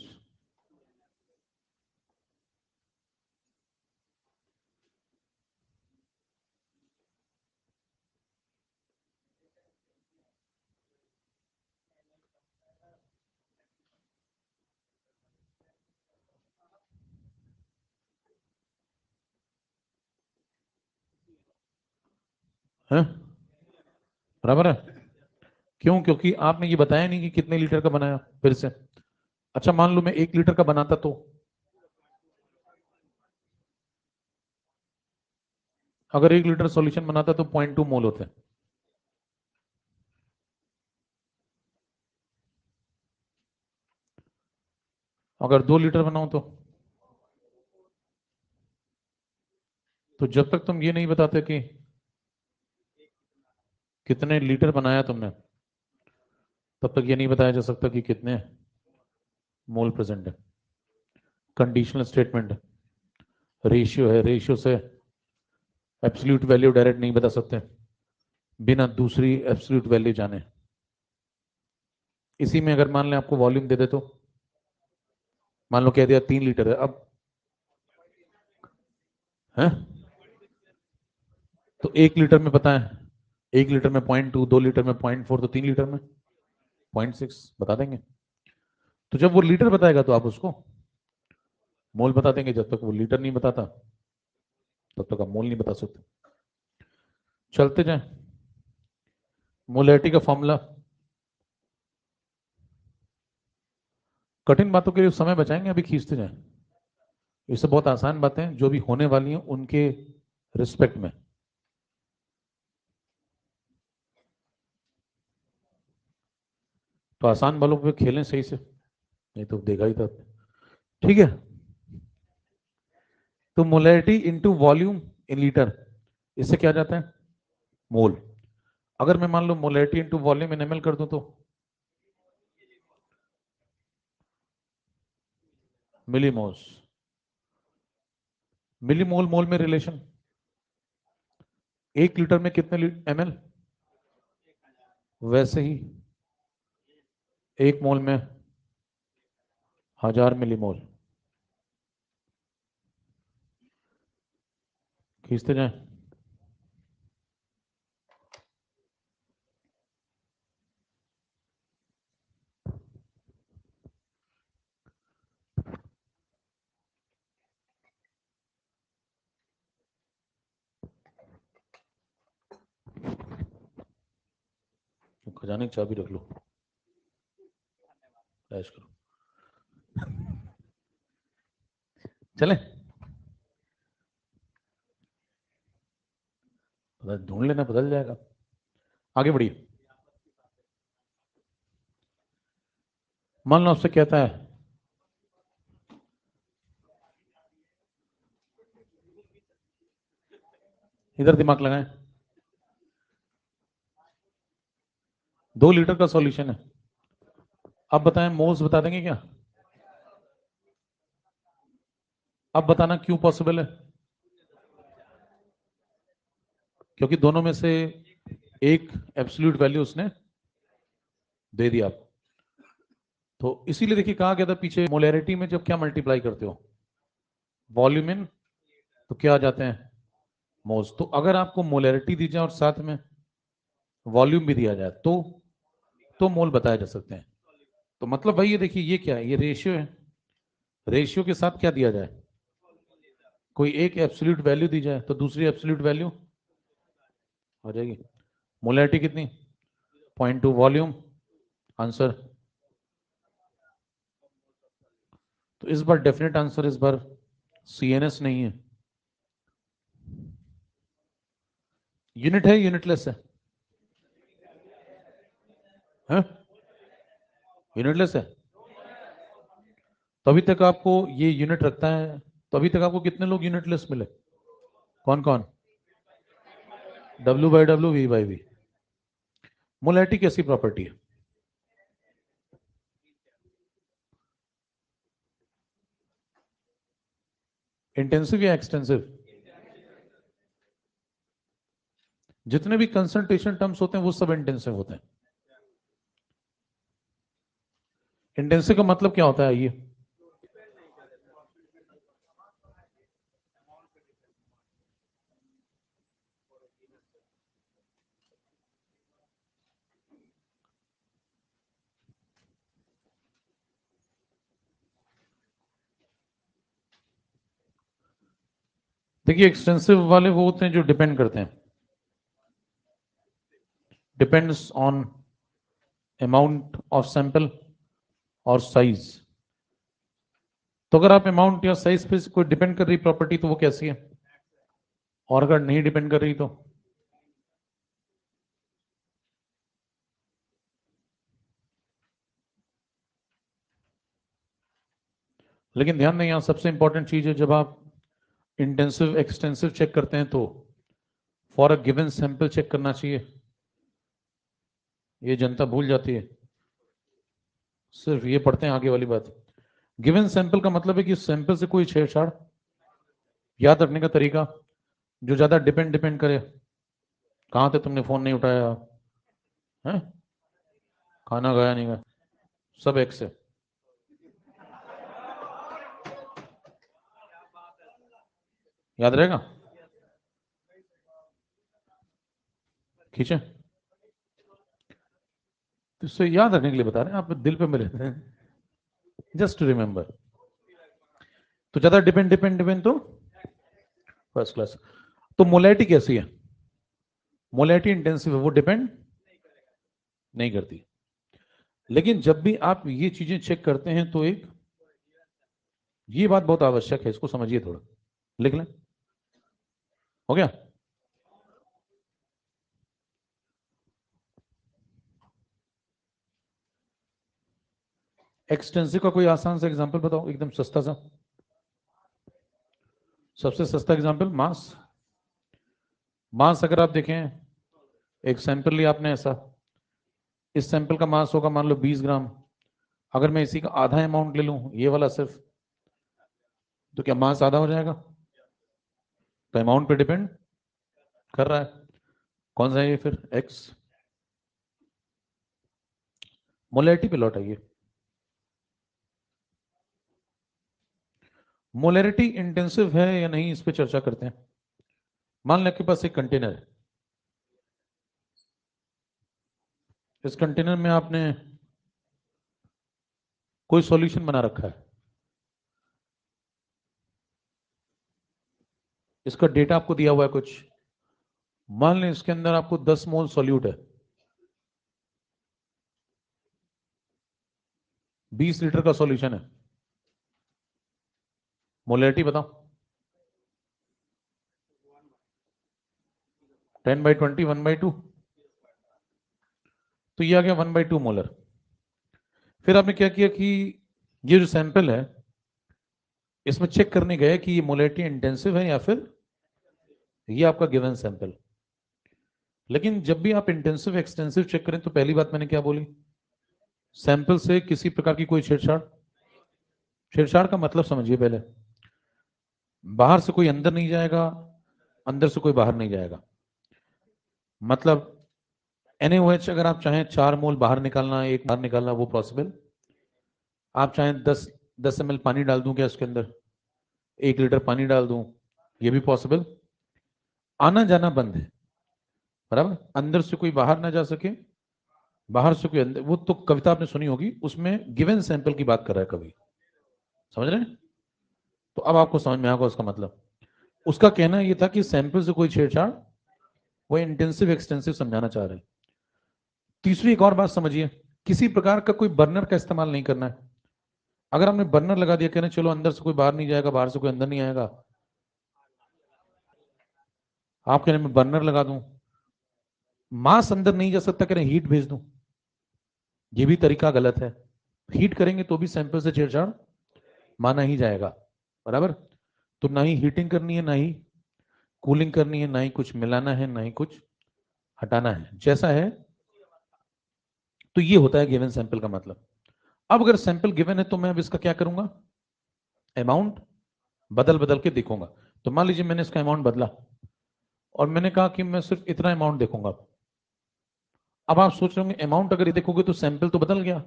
हैं? बराबर है। क्यों? क्योंकि आपने ये बताया नहीं कि कितने लीटर का बनाया फिर से। अच्छा, मान लो मैं 1 लीटर का बनाता तो? अगर 1 लीटर सॉल्यूशन बनाता तो 0.2 मोल होते। अगर 2 लीटर बनाऊं तो जब तक तुम ये नहीं बताते कि कितने लीटर बनाया तुमने, तब तक ये नहीं बताया जा सकता कि कितने मोल प्रेजेंट है। कंडीशनल स्टेटमेंट है, रेशियो है, रेशियो से एब्सोल्यूट वैल्यू डायरेक्ट नहीं बता सकते बिना दूसरी एब्सोल्यूट वैल्यू जाने। इसी में अगर मान लें आपको वॉल्यूम दे दे तो, मान लो कह दिया 3 लीटर है, अब है तो 1 लीटर में पता है, 1 लीटर में 0.2, 2 लीटर में 0.4, तो 3 लीटर में 0.6 बता देंगे। तो जब वो लीटर बताएगा तो आप उसको मोल बता देंगे, जब तक वो लीटर नहीं बताता तब तक आप मोल नहीं बता सकते। चलते जाए। मोलैरिटी का फॉर्मूला, कठिन बातों के लिए समय बचाएंगे, अभी खींचते जाए। इससे बहुत आसान बातें जो भी होने वाली हैं उनके रिस्पेक्ट में। तो आसान बालों पे खेलें सही से, नहीं तो देगा ही था। ठीक है। तो molarity into volume in litre, इससे क्या जाता है? मोल। अगर मैं मान लो molarity into volume in ML कर दूं तो मिलीमोल्स। मिलीमोल मोल में रिलेशन, 1 लीटर में कितने एमएल, वैसे ही 1 मोल में 1000 मिलीमोल। खींचते जाएं। खजाने की चाबी रख लो, ऐश करो। चले, ढूंढ लेना, बदल जाएगा। आगे बढ़िए। मान लो आपसे कहता है इधर दिमाग लगाएं, 2 लीटर का सॉल्यूशन है। अब बताएं मोल्स बता देंगे क्या? अब बताना क्यों पॉसिबल है? क्योंकि दोनों में से एक एब्सोल्यूट वैल्यू उसने दे दिया आपको। तो इसीलिए देखिए कहा गया था पीछे, मोलैरिटी में जब क्या मल्टीप्लाई करते हो, वॉल्यूम इन, तो क्या आ जाते हैं? मोल्स। तो अगर आपको मोलैरिटी दी जाए और साथ में वॉल्यूम भी दिया जाए तो मोल बताए जा सकते हैं। तो मतलब भाई ये देखिए, ये क्या है? ये रेशियो है। रेशियो के साथ क्या दिया जाए? कोई एक एब्सोल्यूट वैल्यू दी जाए तो दूसरी एब्सोल्यूट वैल्यू हो जाएगी। मोलैरिटी कितनी? 0.2 वॉल्यूम, आंसर। तो इस बार डेफिनेट आंसर इस बार CNS नहीं है। यूनिट है, यूनिटलेस है? हैं? यूनिटलेस है। तो अभी तक आपको ये यूनिट रखता है, तो अभी तक आपको कितने लोग यूनिटलेस मिले? कौन कौन? W/W, V/V। मोलैरिटी कैसी प्रॉपर्टी है? इंटेंसिव या एक्सटेंसिव? जितने भी कंसंट्रेशन टर्म्स होते हैं वो सब इंटेंसिव होते हैं। इंटेंसिव का मतलब क्या होता है ये? देखिए एक्सटेंसिव वाले वो होते हैं जो डिपेंड करते हैं, depends on amount of sample और साइज। तो अगर आप अमाउंट या साइज पे कोई डिपेंड कर रही प्रॉपर्टी तो वो कैसी है? और अगर नहीं डिपेंड कर रही तो? लेकिन ध्यान दें, यहां सबसे इंपॉर्टेंट चीज है, जब आप इंटेंसिव एक्सटेंसिव चेक करते हैं तो for a given sample check करना चाहिए। ये जनता भूल जाती है, सिर्फ ये पढ़ते हैं आगे वाली बात। गिवन सैंपल का मतलब है कि सैंपल से कोई छेड़छाड़, याद रखने का तरीका, जो ज्यादा डिपेंड डिपेंड करे। कहां थे तुमने, फोन नहीं उठाया है, खाना खाया नहीं खाया, सब एक से। याद रहेगा? खींचे, तो इससे याद रखने के लिए बता रहे हैं, आप दिल पे मेरे जस्ट टू रिमेंबर। तो ज्यादा डिपेंड डिपेंड डिपेंड तो फर्स्ट क्लास। तो मोलैरिटी कैसी है? मोलैरिटी इंटेंसिव है, वो डिपेंड नहीं करती। लेकिन जब भी आप ये चीजें चेक करते हैं तो एक ये बात बहुत आवश्यक है, इसको समझिए थोड़ा, लिख लें। हो गया? एक्सटेंसिव का कोई आसान सा एग्जांपल बताओ, एकदम सस्ता सा। सबसे सस्ता एग्जांपल मास। मास अगर आप देखें, एक सैंपल लिया आपने ऐसा, इस सैंपल का मास होगा मान लो 20 ग्राम। अगर मैं इसी का आधा अमाउंट ले लूं, ये वाला सिर्फ, तो क्या मास आधा हो जाएगा? तो अमाउंट पे डिपेंड कर रहा है। कौन सा है ये फिर? एक्स। मोलैरिटी पे लौट आइए। मोलैरिटी इंटेंसिव है या नहीं, इस पे चर्चा करते हैं। मान लें आपके पास एक कंटेनर है, इस कंटेनर में आपने कोई सॉल्यूशन बना रखा है, इसका डेटा आपको दिया हुआ है कुछ। मान लें इसके अंदर आपको 10 मोल सॉल्यूट है, 20 लीटर का सॉल्यूशन है। मोलैरिटी बताओ। 10/20, 1/2, तो ये आ गया 1/2 मोलर। फिर आपने क्या किया कि ये जो सैंपल है, इसमें चेक करने गए कि ये मोलैरिटी इंटेंसिव है या फिर ये आपका गिवन सैंपल। लेकिन जब भी आप इंटेंसिव एक्सटेंसिव चेक करें, तो पहली बात मैंने क्या बोली, सैंपल से किसी प्रकार की कोई छेड़छाड़। छेड़छाड़ का मतलब समझिए पहले, बाहर से कोई अंदर नहीं जाएगा, अंदर से कोई बाहर नहीं जाएगा। मतलब NaOH अगर आप चाहें 4 मोल बाहर निकालना, एक बाहर निकालना, वो पॉसिबल। आप चाहें 10 ml पानी डाल दूं क्या इसके अंदर, 1 लीटर पानी डाल दूं, ये भी पॉसिबल। आना जाना बंद है, बराबर, अंदर से कोई बाहर ना जा सके, बाहर से कोई अंदर। वो तो कविता आपने सुनी होगी, उसमें गिवन सैंपल की बात कर रहा है कवि, समझ रहे हैं? तो अब आपको समझ में आएगा उसका मतलब। उसका कहना ये था कि सैंपल से कोई छेड़छाड़, वो इंटेंसिव एक्सटेंसिव समझाना चाह रहे हैं। तीसरी एक और बात समझिए, किसी प्रकार का कोई बर्नर का इस्तेमाल नहीं करना है। अगर हमने बर्नर लगा दिया, कहने चलो अंदर से कोई बाहर नहीं जाएगा, बाहर से कोई अंदर नहीं आएगा, आप कहने में बर्नर लगा दूं, मास अंदर नहीं जा सकता, कह रहे हीट भेज दूं, ये भी तरीका गलत है। हीट करेंगे तो भी सैंपल से छेड़छाड़ माना ही जाएगा, बराबर। तो ना ही हीटिंग करनी है, ना ही कूलिंग करनी है, ना ही कुछ मिलाना है, ना ही कुछ हटाना है, जैसा है। तो ये होता है गिवन सैंपल का मतलब। अब अगर सैंपल गिवन है, तो मैं अब इसका क्या करूंगा, अमाउंट बदल बदल के देखूंगा। तो मान लीजिए मैंने इसका अमाउंट बदला और मैंने कहा कि मैं सिर्फ इतना अमाउंट देखूंगा। अब आप सोच रहे होंगे अमाउंट अगर ये देखोगे तो सैंपल तो बदल गया।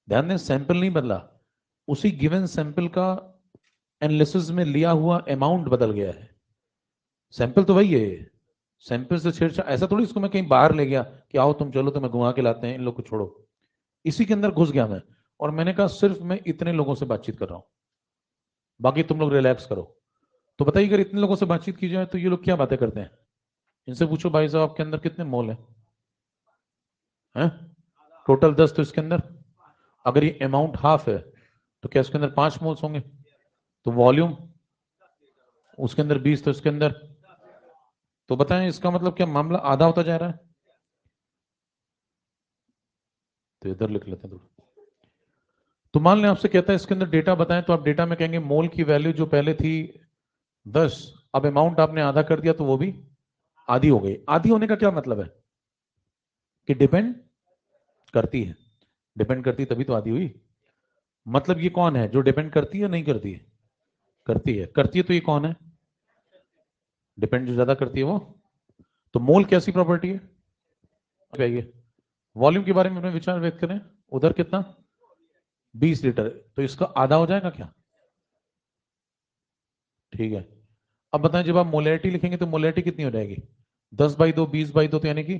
ध्यान दें, सैंपल नहीं बदला, उसी गिवन सैंपल का एनालिसिस में लिया हुआ अमाउंट बदल गया है। सैंपल तो वही है, सैंपल से छेड़छाड़ ऐसा थोड़ी इसको मैं कहीं बाहर ले गया कि आओ तुम चलो तुम्हें घुमा के लाते हैं, इन लोग को छोड़ो। इसी के अंदर घुस गया मैं, और मैंने कहा सिर्फ मैं इतने लोगों से बातचीत कर रहा हूं, बाकी तुम लोग रिलैक्स करो। तो बताइए, अगर इतने लोगों से बातचीत की जाए तो ये लोग क्या बातें करते हैं? इनसे पूछो भाई साहब आपके अंदर कितने मोल हैं? टोटल 10, तो इसके अंदर अगर ये अमाउंट हाफ है, तो क्या इसके अंदर 5 मोल्स होंगे? तो वॉल्यूम उसके अंदर 20, तो इसके अंदर, तो बताएं इसका मतलब क्या मामला आधा होता जा रहा है? तो इधर लिख लेते हैं थोड़ा। तो मान लें आपसे कहता है इसके अंदर डेटा बताएं, तो आप डेटा में कहेंगे मोल की वैल्यू जो पहले थी 10, अब अमाउंट आपने आधा कर दिया तो वो भी आधी हो गई। आधी होने का क्या मतलब है कि डिपेंड करती है, डिपेंड करती तभी तो आधी हुई। मतलब ये कौन है जो डिपेंड करती है, नहीं करती है? करती है, करती है, तो ये कौन है? डिपेंड जो ज्यादा करती है वो। तो मोल कैसी प्रॉपर्टी है? आइए वॉल्यूम के बारे में अपने विचार व्यक्त करें। उधर कितना? 20 लीटर, तो इसका आधा हो जाएगा क्या? ठीक है। अब बताएं, जब आप मोलैरिटी लिखेंगे तो मोलैरिटी कितनी हो जाएगी? 10/2, 20/2, तो यानी कि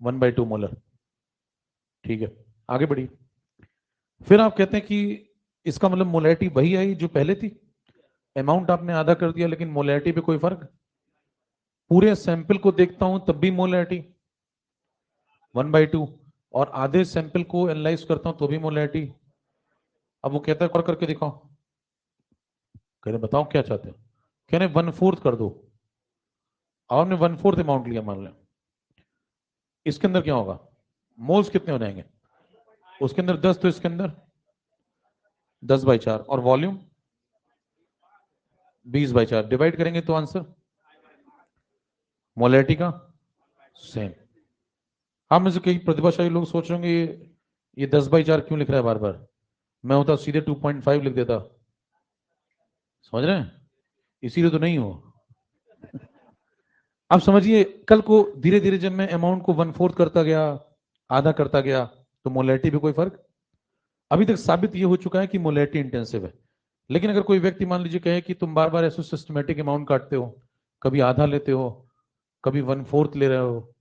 1/2 मोलर। ठीक है, आगे बढ़िए। फिर आप कहते हैं कि इसका मतलब मोलैरिटी वही आई जो पहले थी, अमाउंट आपने आधा कर दिया लेकिन मोलैरिटी पे कोई फर्क। पूरे सैंपल को देखता हूं तब भी मोलैरिटी 1/2, और आधे सैंपल को एनालाइज करता हूं तो भी मोलैरिटी। अब वो कहता है और करके दिखाओ। कह रहे बताओ क्या चाहते हो? कह रहे 1/4 कर दो। आपने 1/4 अमाउंट लिया मान लें, इसके अंदर क्या होगा, मोल्स कितने हो जाएंगे? उसके अंदर 10, तो इसके अंदर 10/4, और वॉल्यूम 20/4 डिवाइड करेंगे तो आंसर मोलैरिटी का सेम। आप में से कई प्रतिभाशाली लोग सोच रहे होंगे ये 10/4 क्यों लिख रहा है बार बार, मैं होता सीधे 2.5 लिख देता। समझ रहे हैं, इसीलिए तो नहीं हो। अब समझिए कल को धीरे धीरे जब मैं अमाउंट को 1/4 करता गया, आधा करता गया, तो मोलैरिटी भी कोई फर्क। अभी तक साबित ये हो चुका है कि मोलैरिटी इंटेंसिव है। लेकिन अगर कोई व्यक्ति मान लीजिए कहे कि तुम बार बार ऐसे सिस्टमेटिक अमाउंट काटते हो, कभी आधा लेते हो, कभी 1/4 ले रहे हो,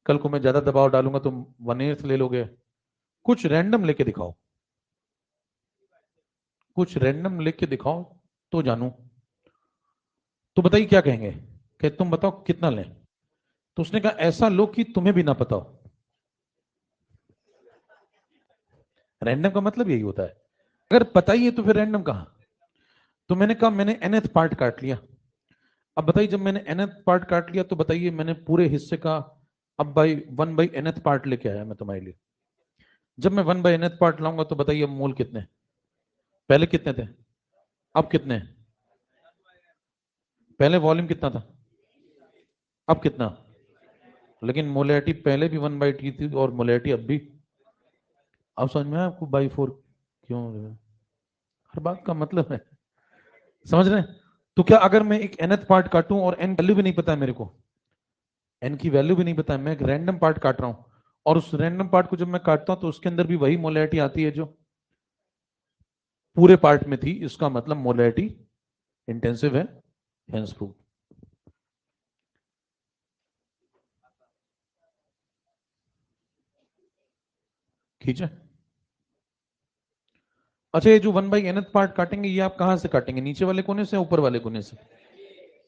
कल को मैं ज्यादा दबाव डालूंगा तुम 1/8 ले लोगे, कुछ रैंडम लेके दिखाओ, कुछ रैंडम लेके दिखाओ तो जानू। तो बताइए क्या कहेंगे कि तुम बताओ कितना लें। तो उसने कहा ऐसा लो कि तुम्हें भी ना पता हो। रैंडम का मतलब यही होता है, अगर पता ही है तो फिर रैंडम कहां। तो मैंने कहा मैंने nth पार्ट काट लिया। अब बताइए जब मैंने nth पार्ट काट लिया तो बताइए मैंने पूरे हिस्से का अब बाई 1/nth पार्ट लेके आया मैं तुम्हारे लिए। जब मैं 1/nth पार्ट लाऊंगा तो बताइए अब मोल कितने, पहले कितने थे, अब कितने हैं? पहले वॉल्यूम कितना था, अब कितना। लेकिन मोलैरिटी पहले भी 1/t थी और मोलैरिटी अब भी। अब समझ में आया आपको बाई 4 क्यों, हर बात का मतलब है। समझ रहे हैं। तो क्या अगर मैं एक nth पार्ट काटूं और n वैल्यू भी नहीं पता है मेरे को, n की वैल्यू भी नहीं पता है, मैं एक रैंडम पार्ट काट रहा हूं, और उस रैंडम पार्ट को जब मैं काटता हूं तो उसके अंदर भी वही मोलैरिटी आती है जो पूरे पार्ट में थी, इसका मतलब मोलैरिटी इंटेंसिव है, हेंस प्रूव। खींचे। अच्छा ये जो 1/nth पार्ट काटेंगे ये आप कहां से काटेंगे, नीचे वाले कोने से ऊपर वाले कोने से,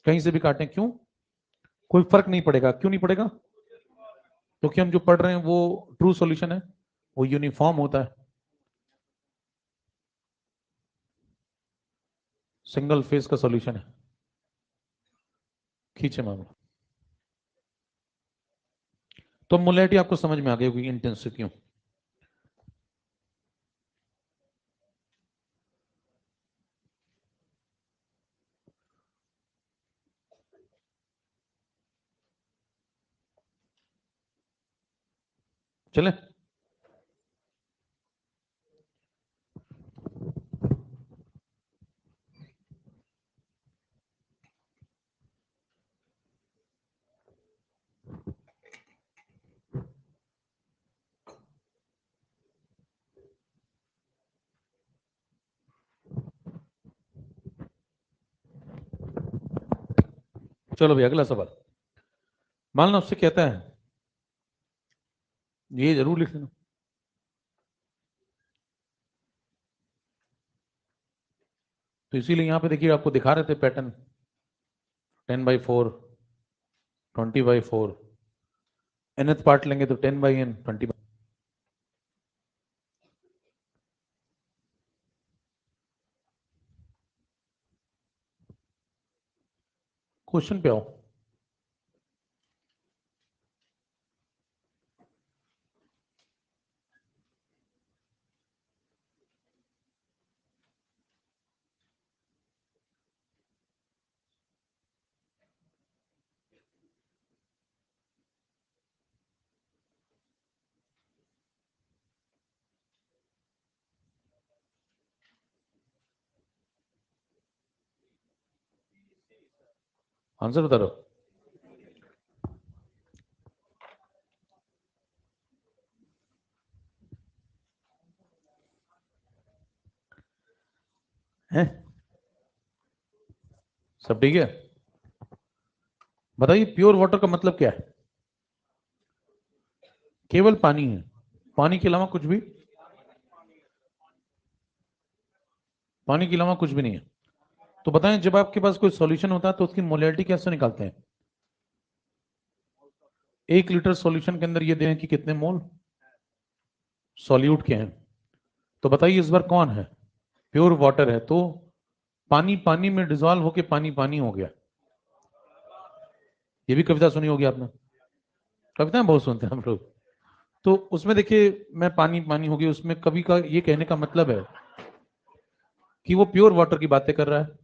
कहीं से भी काटें, क्यों कोई फर्क नहीं पड़ेगा, क्यों नहीं पड़ेगा, क्योंकि हम जो पढ़ रहे हैं वो ट्रू सॉल्यूशन है, वो यूनिफॉर्म होता है, सिंगल फेज का सॉल्यूशन है। खींचे मामला। तो मोलैरिटी आपको समझ में आ गई होगी इंटेंसिव क्यों। चले। चलो भाई अगला सवाल। मान लो उससे कहता है, ये जरूर लिख लेना। तो इसीलिए यहां पे देखिए आपको दिखा रहे थे पैटर्न, 10/4, 20/4, nth पार्ट लेंगे तो 10/n, 20। क्वेश्चन पे आओ। आंसर बता रहा है, सब ठीक है। बताइए प्योर वाटर का मतलब क्या है, केवल पानी है, पानी के अलावा कुछ भी, पानी के अलावा कुछ भी नहीं है। तो बताएं जब आपके पास कोई सॉल्यूशन होता है तो उसकी मोलैरिटी कैसे निकालते हैं। 1 लीटर सॉल्यूशन के अंदर ये दें कि कितने मोल सॉल्यूट के हैं। तो बताइए इस बार कौन है, प्योर वाटर है, तो पानी पानी में डिजोल्व होके पानी पानी हो गया। ये भी कविता सुनी होगी आपने, कविताएं बहुत सुनते हैं हम लोग। तो उसमें देखिए मैं पानी पानी हो गई, उसमें कवि का ये कहने का मतलब है कि वो प्योर वाटर की बातें कर रहा है।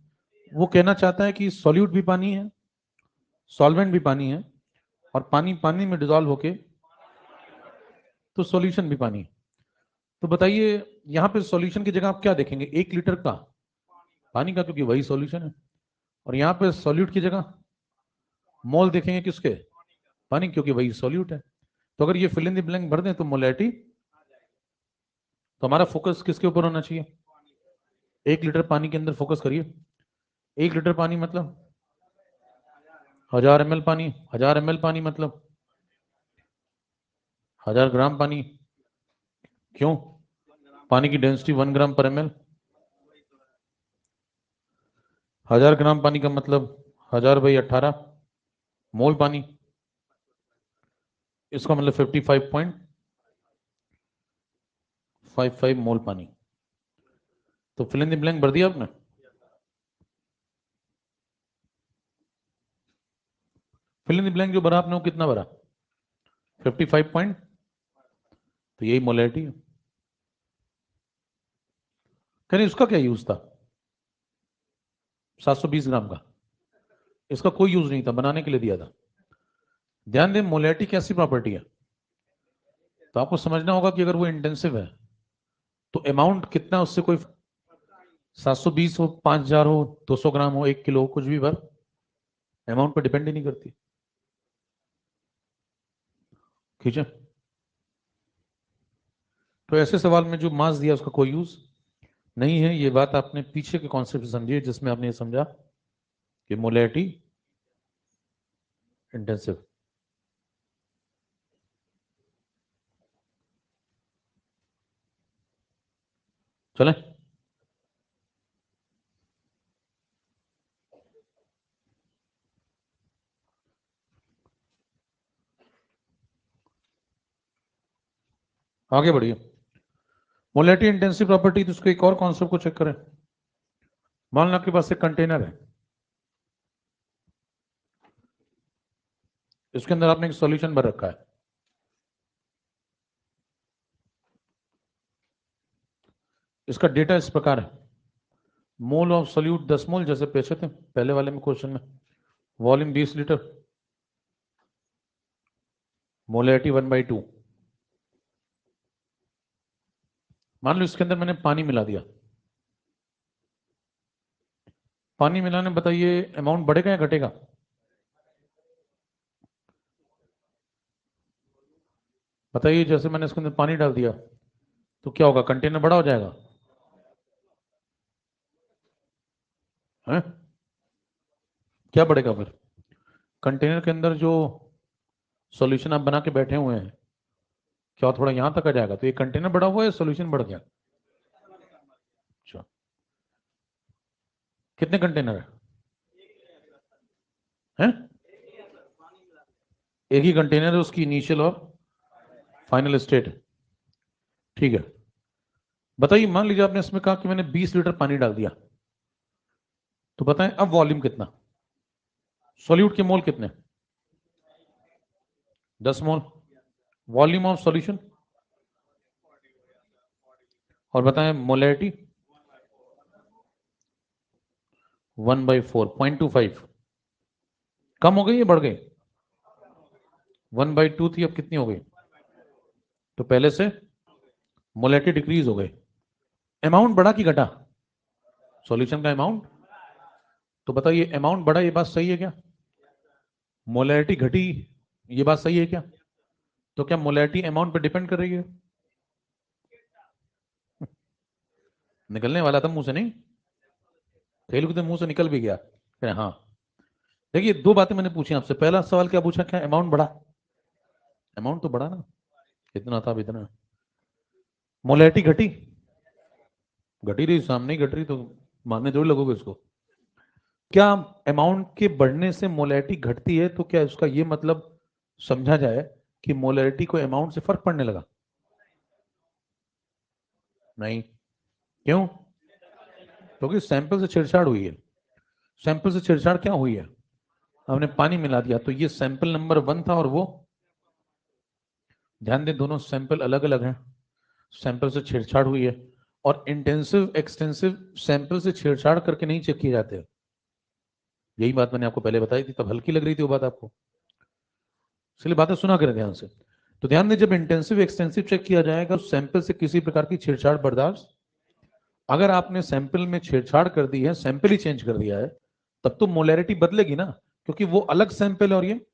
वो कहना चाहता है कि सॉल्यूट भी पानी है, सॉल्वेंट भी पानी है, और पानी पानी में डिजॉल्व होके तो सॉल्यूशन भी पानी है। तो बताइए यहां पे सॉल्यूशन की जगह आप क्या देखेंगे? 1 लीटर का पानी का, क्योंकि वही सॉल्यूशन है। और यहां पे सॉल्यूट की जगह मोल देखेंगे किसके? पानी, क्योंकि वही सॉल्यूट है। तो अगर ये फिल इन द ब्लैंक भर दें तो मोलैरिटी, तो हमारा फोकस किसके ऊपर होना चाहिए? 1 लीटर पानी के अंदर फोकस करिए। 1 लीटर पानी मतलब 1000 ml पानी। 1000 ml पानी मतलब 1000 ग्राम पानी। क्यों? पानी की डेंसिटी 1 ग्राम/ml। 1000 ग्राम पानी का मतलब 1000/18 मोल पानी। इसका मतलब 55.55 मोल पानी। तो फिल इन द ब्लैंक भर दिया आपने? फिल इन द ब्लैंक जो भरा आपने वो कितना भरा? 55 पॉइंट। तो यही मोलैरिटी है। कहने उसका क्या यूज था? 720 ग्राम का। इसका कोई यूज नहीं था, बनाने के लिए दिया था। ध्यान दें, मोलैरिटी कैसी प्रॉपर्टी है? तो आपको समझना होगा कि अगर वो इंटेंसिव है तो अमाउंट कितना उससे कोई 720 हो, 5000 हो, 200 ग्राम हो, 1 किलो हो, कुछ भी भर, अमाउंट पर डिपेंड ही नहीं करती। ठीक है। तो ऐसे सवाल में जो मास दिया उसका कोई यूज नहीं है। ये बात आपने पीछे के कॉन्सेप्ट समझिए जिसमें आपने ये समझा कि मोलैरिटी इंटेंसिव। चलें? आगे बढ़िए। मोलैरिटी इंटेंसिव प्रॉपर्टी, तो उसके एक और कॉन्सेप्ट को चेक करें। मान लो आपके पास एक कंटेनर है, इसके अंदर आपने एक सॉल्यूशन भर रखा है। इसका डेटा इस प्रकार है। मोल ऑफ सोल्यूट 10 मोल, जैसे पूछे थे पहले वाले में क्वेश्चन में। Volume 20 litre. मोलैरिटी 1/2। मान लो इसके अंदर मैंने पानी मिला दिया। पानी मिलाने, बताइए अमाउंट बढ़ेगा या घटेगा? बताइए, जैसे मैंने इसके अंदर पानी डाल दिया तो क्या होगा? कंटेनर बड़ा हो जाएगा है? क्या बढ़ेगा फिर? कंटेनर के अंदर जो सॉल्यूशन आप बना के बैठे हुए हैं, क्या थोड़ा यहां तक आ जाएगा? तो ये कंटेनर बड़ा हुआ है, सॉल्यूशन बढ़ गया? अच्छा, कितने कंटेनर है? एक ही कंटेनर है, उसकी इनिशियल और फाइनल स्टेट। ठीक है। बताइए, मान लीजिए आपने इसमें कहा कि मैंने 20 लीटर पानी डाल दिया, तो बताएं अब वॉल्यूम कितना? सॉल्यूट के मोल कितने? 10 मोल। Volume of solution? और बताएं मोलैरिटी? 1/4, 0.25। कम हो गई या बढ़ गई? 1/2 थी, अब कितनी हो गई? तो पहले से मोलैरिटी डिक्रीज हो गई। अमाउंट बढ़ा कि घटा? सॉल्यूशन का अमाउंट। तो बताइए, अमाउंट बढ़ा, ये बात सही है क्या? मोलैरिटी घटी, ये बात सही है क्या? तो क्या मोलैरिटी अमाउंट पे डिपेंड कर रही है? निकलने वाला था मुंह से, नहीं फेल तो मुंह से निकल भी गया। हाँ। देखिए, दो बातें मैंने पूछी आपसे। पहला सवाल क्या पूछा? क्या अमाउंट बढ़ा? अमाउंट तो बढ़ा ना, कितना था अब इतना। मोलैरिटी घटी? घटी रही, सामने ही घट रही, तो मानने जरूर लगोगे इसको। क्या अमाउंट के बढ़ने से मोलैरिटी घटती है? तो क्या इसका ये मतलब समझा जाए कि मोलैरिटी को अमाउंट से फर्क पड़ने लगा? नहीं। क्यों? क्योंकि सैंपल से छेड़छाड़ हुई है। सैंपल से छेड़छाड़ क्या हुई है? हमने पानी मिला दिया, तो ये सैंपल नंबर 1 था और वो, ध्यान दें दोनों सैंपल अलग अलग हैं। सैंपल से छेड़छाड़ हुई है। और इंटेंसिव एक्सटेंसिव सैंपल से छेड़छाड़ करके नहीं चेक किए जाते। यही बात मैंने आपको पहले बताई थी, तब हल्की लग रही थी वो बात आपको, इसलिए बातें सुना करें ध्यान से। तो ध्यान दें, जब इंटेंसिव एक्सटेंसिव चेक किया जाएगा उस सैंपल से किसी प्रकार की छेड़छाड़ बर्दाश्त, अगर आपने सैंपल में छेड़छाड़ कर दी है, सैंपल ही चेंज कर दिया है, तब तो मोलैरिटी बदलेगी ना, क्योंकि वो अलग सैंपल और ये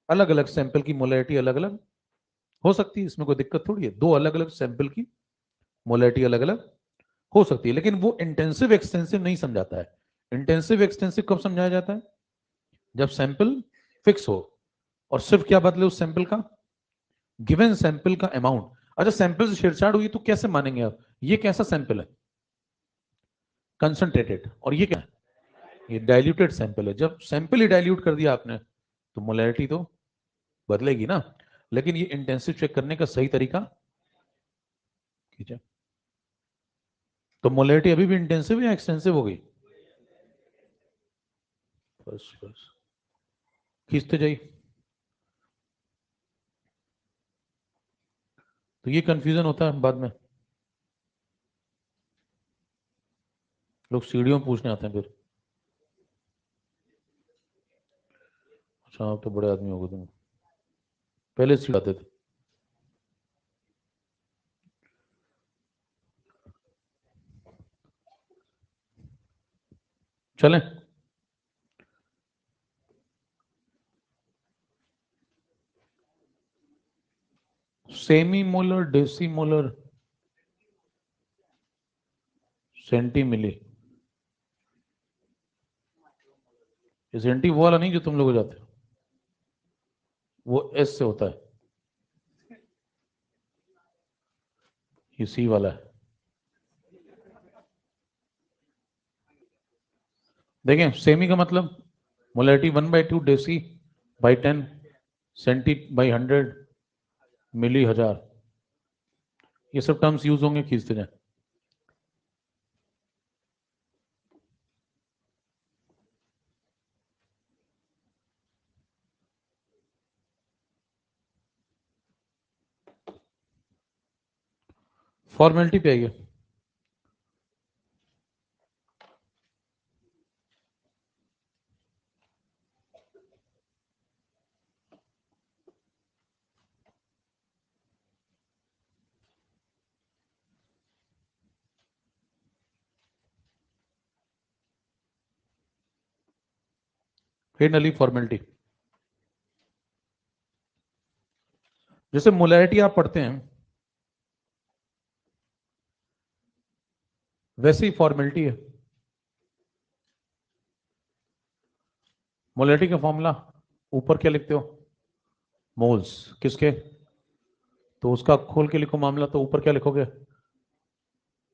अलग अलग सैंपल की मोलैरिटी अलग अलग हो सकती है, इसमें कोई दिक्कत थोड़ी है। दो अलग अलग सैंपल की मोलैरिटी अलग अलग हो सकती है, लेकिन वो इंटेंसिव एक्सटेंसिव नहीं समझाता है। इंटेंसिव एक्सटेंसिव कब समझाया जाता है? जब सैंपल फिक्स हो और सिर्फ क्या बदले उस सैंपल का, गिवन सैंपल का अमाउंट। अच्छा, सैंपल से छेड़छाड़ हुई तो कैसे मानेंगे आप? ये कैसा सैंपल है? कंसंट्रेटेड। और ये क्या है? ये डाइल्यूटेड सैंपल है। जब सैंपल ही डाइल्यूट कर दिया आपने तो मोलैरिटी तो बदलेगी ना। लेकिन ये इंटेंसिव चेक करने का सही तरीका कीजिए। तो मोलैरिटी अभी भी इंटेंसिव या एक्सटेंसिव हो गई? बस बस, खींचते जाइए। तो ये कंफ्यूजन होता है बाद में, लोग सीढ़ियों में पूछने आते हैं फिर। अच्छा, आप तो बड़े आदमी हो गए तुम, पहले सीढ़ी आते थे। चलें। सेमी मोलर, डेसी मोलर, सेंटीमिली। ये सेंटी वो वाला नहीं जो तुम लोग हो जाते हो, वो एस से होता है, ये सी वाला है। देखें, सेमी का मतलब molarity 1/2 deci by 10, centi by 100, milli 1000। ये सब टर्म्स यूज होंगे, खींचते जाए। फॉर्मेलिटी पे आइए। फाइनली फॉर्मेलिटी, जैसे मोलैरिटी आप पढ़ते हैं वैसे ही फॉर्मेलिटी है। मोलैरिटी का फॉर्मूला ऊपर क्या लिखते हो? मोल्स। किसके? तो उसका खोल के लिखो मामला, तो ऊपर क्या लिखोगे?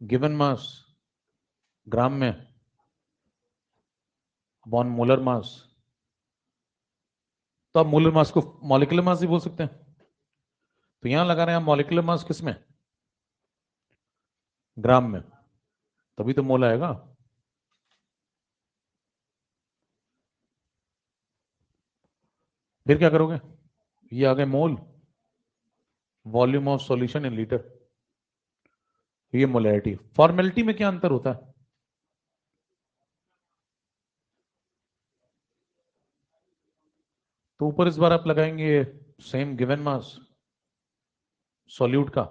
गिवन मास ग्राम में अपॉन मोलर मास। तो आप मोलर मास को मॉलिक्यूलर मास भी बोल सकते हैं। तो यहां लगा रहे हैं हम मॉलिक्यूलर मास किस में? ग्राम में, तभी तो मोल आएगा। फिर क्या करोगे? ये आ गए mole, volume of solution in litre, ये मोलैरिटी। फॉर्मेलिटी में क्या अंतर होता है? तो ऊपर इस बार आप लगाएंगे सेम गिवन मास सॉल्यूट का।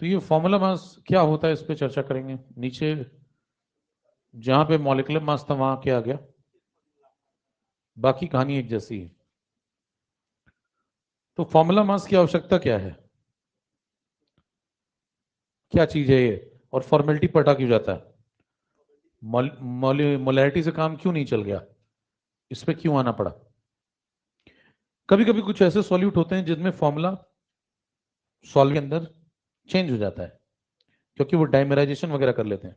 तो ये फॉर्मूला मास क्या होता है, इस पे चर्चा करेंगे नीचे। जहां पे मॉलिक्यूलर मास था वहां क्या आ गया? बाकी कहानी एक जैसी है। तो फॉर्मूला मास की आवश्यकता क्या है? क्या चीज है ये? और फॉर्मेलिटी पटा क्यों जाता है? मोलैरिटी से काम क्यों नहीं चल गया? इस पे क्यों आना पड़ा? कभी कभी कुछ ऐसे सॉल्यूट होते हैं जिनमें फॉर्मूला सॉल्व के अंदर चेंज हो जाता है, क्योंकि वो डाइमराइजेशन वगैरह कर लेते हैं।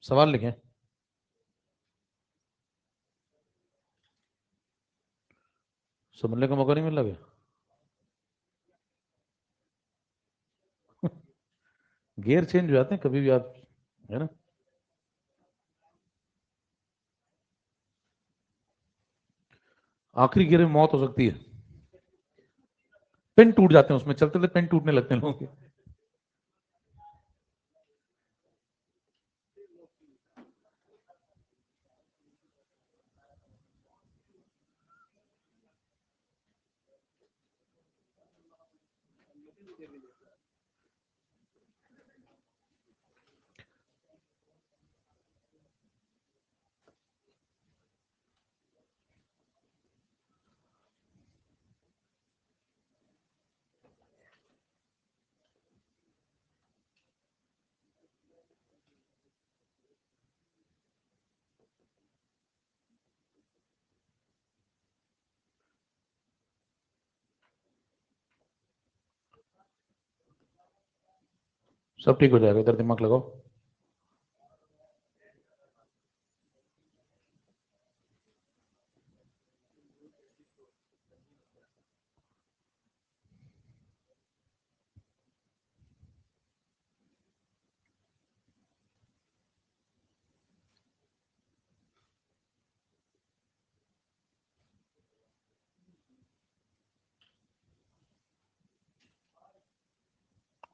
सवाल लिखें। समझने का मौका नहीं मिल रहा? गियर चेंज हो जाते हैं कभी भी आप, है ना। आखिरी गियर में मौत हो सकती है। पेन टूट जाते हैं उसमें, चलते चलते पेन टूटने लगते हैं लोगों के। सब ठीक हो जाएगा, इधर दिमाग लगाओ।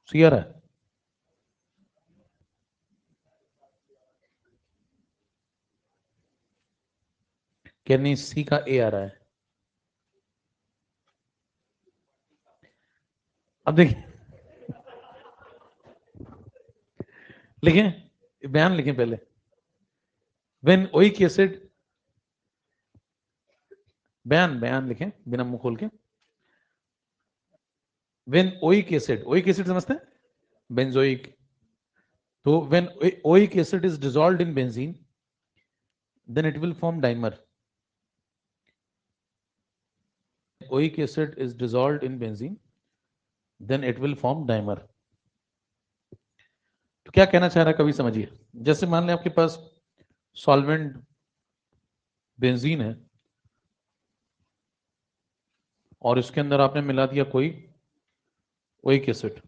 सी आ रहा है? क्या नहीं, सी का ए आ रहा है। अब देखिए, लिखें, बयान लिखें पहले। व्हेन ओइक एसिड, बयान बयान लिखें बिना मुंह खोल के। व्हेन ओइक एसिड समझते हैं, बेंजोइक। तो when oic acid is dissolved in benzene, then it will form dimer. Oic acid is dissolved in benzene, then it will form dimer. तो क्या कहना चाह रहा है, कभी समझिए। जैसे मान लें आपके पास सॉल्वेंट बेंजीन है और इसके अंदर आपने मिला दिया कोई ओइक एसिड,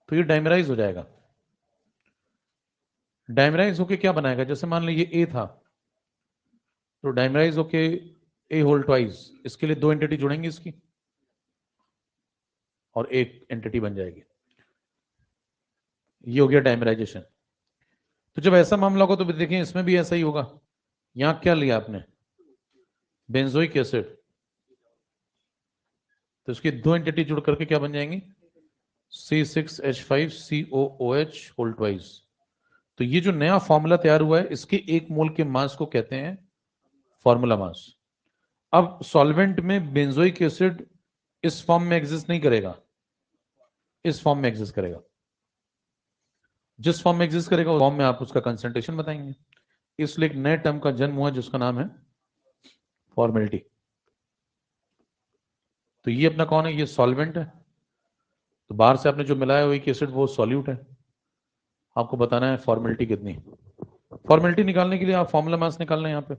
तो ये डाइमराइज हो जाएगा। डाइमराइज होके क्या बनाएगा, जैसे मान लीजिए ए था, तो डाइमराइज होके ए होल ट्वाइस, इसके लिए दो एंटिटी जुड़ेंगी इसकी और एक एंटिटी बन जाएगी। ये हो गया डाइमराइजेशन। तो जब ऐसा मामला होगा तो देखिए इसमें भी ऐसा ही होगा। यहां क्या लिया आपने, बेंजोइक एसिड, तो इसकी दो एंटिटी जुड़ करके क्या बन जाएंगी, C6H5COOH होल ट्वाइस। तो ये जो नया फॉर्मूला तैयार हुआ है, इसके एक मोल के मास को कहते हैं फॉर्मूला मास। अब सॉल्वेंट में बेंजोइक एसिड इस फॉर्म में एग्जिस्ट नहीं करेगा, इस फॉर्म में एग्जिस्ट करेगा। जिस फॉर्म में एग्जिस्ट करेगा उस फॉर्म में आप उसका कंसंट्रेशन बताएंगे। इसलिए एक नए टर्म का जन्म हुआ जिसका नाम है फॉर्मेलिटी। तो ये अपना कौन है, ये सॉल्वेंट है। तो बाहर से आपने जो मिलाया हुआ एसिड वो सॉल्यूट है। आपको बताना है फॉर्मेलिटी कितनी। फॉर्मेलिटी निकालने के लिए आप फॉर्मूला मास निकालना है। यहाँ पे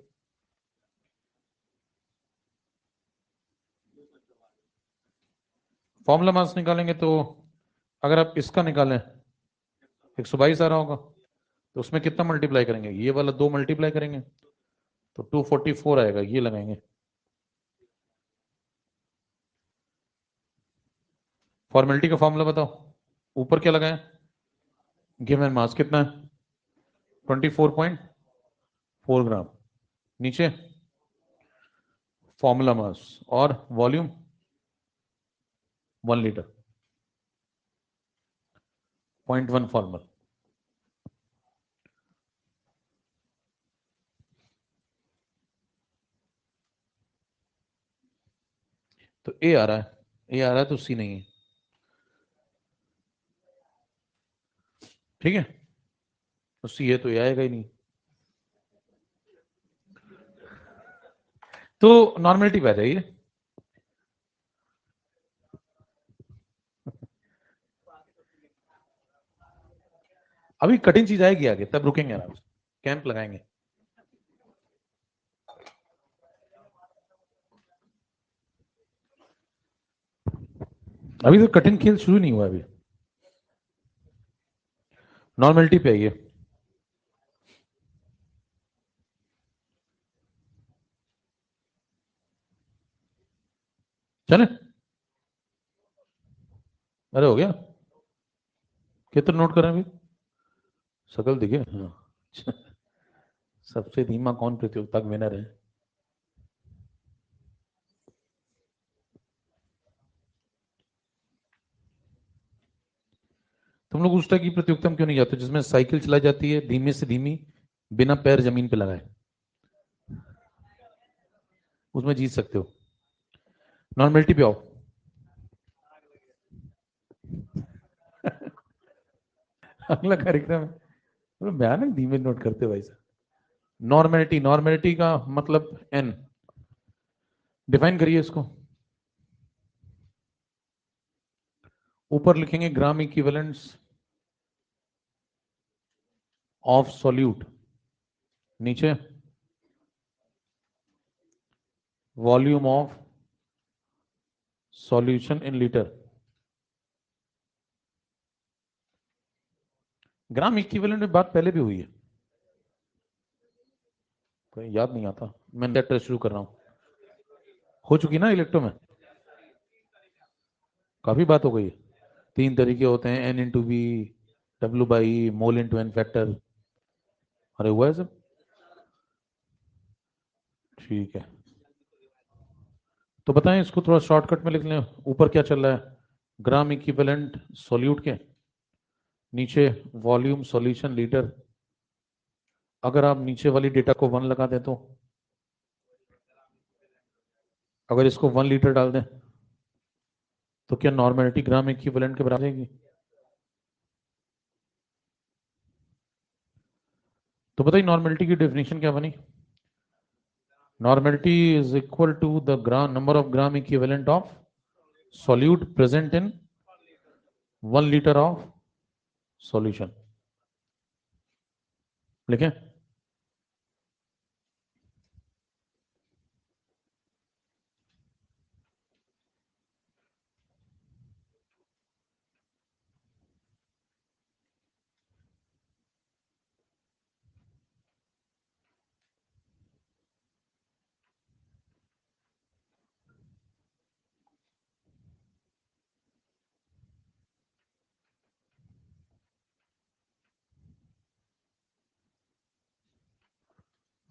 फॉर्मूला मास निकालेंगे तो अगर आप इसका निकालें 122 आ रहा होगा, तो उसमें कितना मल्टीप्लाई करेंगे, ये वाला 2 मल्टीप्लाई करेंगे तो 244 आएगा, ये लगाएंगे। फॉर्मेलिटी का फॉर्मूला बताओ। ऊपर क्या लगाएं, गिवन मास कितना है 24.4 ग्राम, नीचे फॉर्मूला मास और वॉल्यूम 1 लीटर, 0.1 फॉर्मल। तो ए आ रहा है, ए आ रहा है तो सी नहीं है, ठीक है। तो सी है तो ए आएगा ही नहीं। तो नॉर्मेलिटी पे आ जाइए। अभी कठिन चीज आएगी आगे, तब रुकेंगे आराम से, कैंप लगाएंगे। अभी तो कठिन खेल शुरू नहीं हुआ, अभी नॉर्मेलिटी पे आइए। चले, अरे हो गया, कितना नोट कर रहे हैं अभी, सकल दिखे हाँ। सबसे धीमा कौन प्रतियोगिता का विनर है। तुम लोग उस तरह की प्रतियोगिता में क्यों नहीं जाते जिसमें साइकिल चलाई जाती है धीमे से धीमी, बिना पैर जमीन पे लगाए? उसमें जीत सकते हो। नॉर्मेलिटी पे आओ। अगला कार्यक्रम है। भयानक धीमे नोट करते हो भाई साहब। नॉर्मेलिटी, नॉर्मेलिटी का मतलब एन, डिफाइन करिए इसको। ऊपर लिखेंगे ग्राम इक्विवेलेंट्स ऑफ सॉल्यूट, नीचे volume of solution in litre. Gram equivalent में बात पहले भी हुई है, कोई याद नहीं आता। मैं नया टेस्ट शुरू कर रहा हूं। हो चुकी ना इलेक्ट्रो में, काफी बात हो गई है। 3 तरीके होते हैं, N into B, W by, mole into N factor. अरे हुआ है सब, ठीक है। तो बताएं इसको थोड़ा शॉर्टकट में लिख लें। ऊपर क्या चल रहा है? ग्राम इक्विवेलेंट सॉल्यूट के, नीचे वॉल्यूम सॉल्यूशन लीटर। अगर आप नीचे वाली डेटा को 1 लगा दें तो, अगर इसको 1 लीटर डाल दें तो क्या नॉर्मेलिटी ग्राम इक्विवेलेंट के बराबर रहेगी? तो बताइए नॉर्मेलिटी की डेफिनेशन क्या बनी? Normality is equal to the gram number of gram equivalent of solute present in 1 liter of solution। लिखें?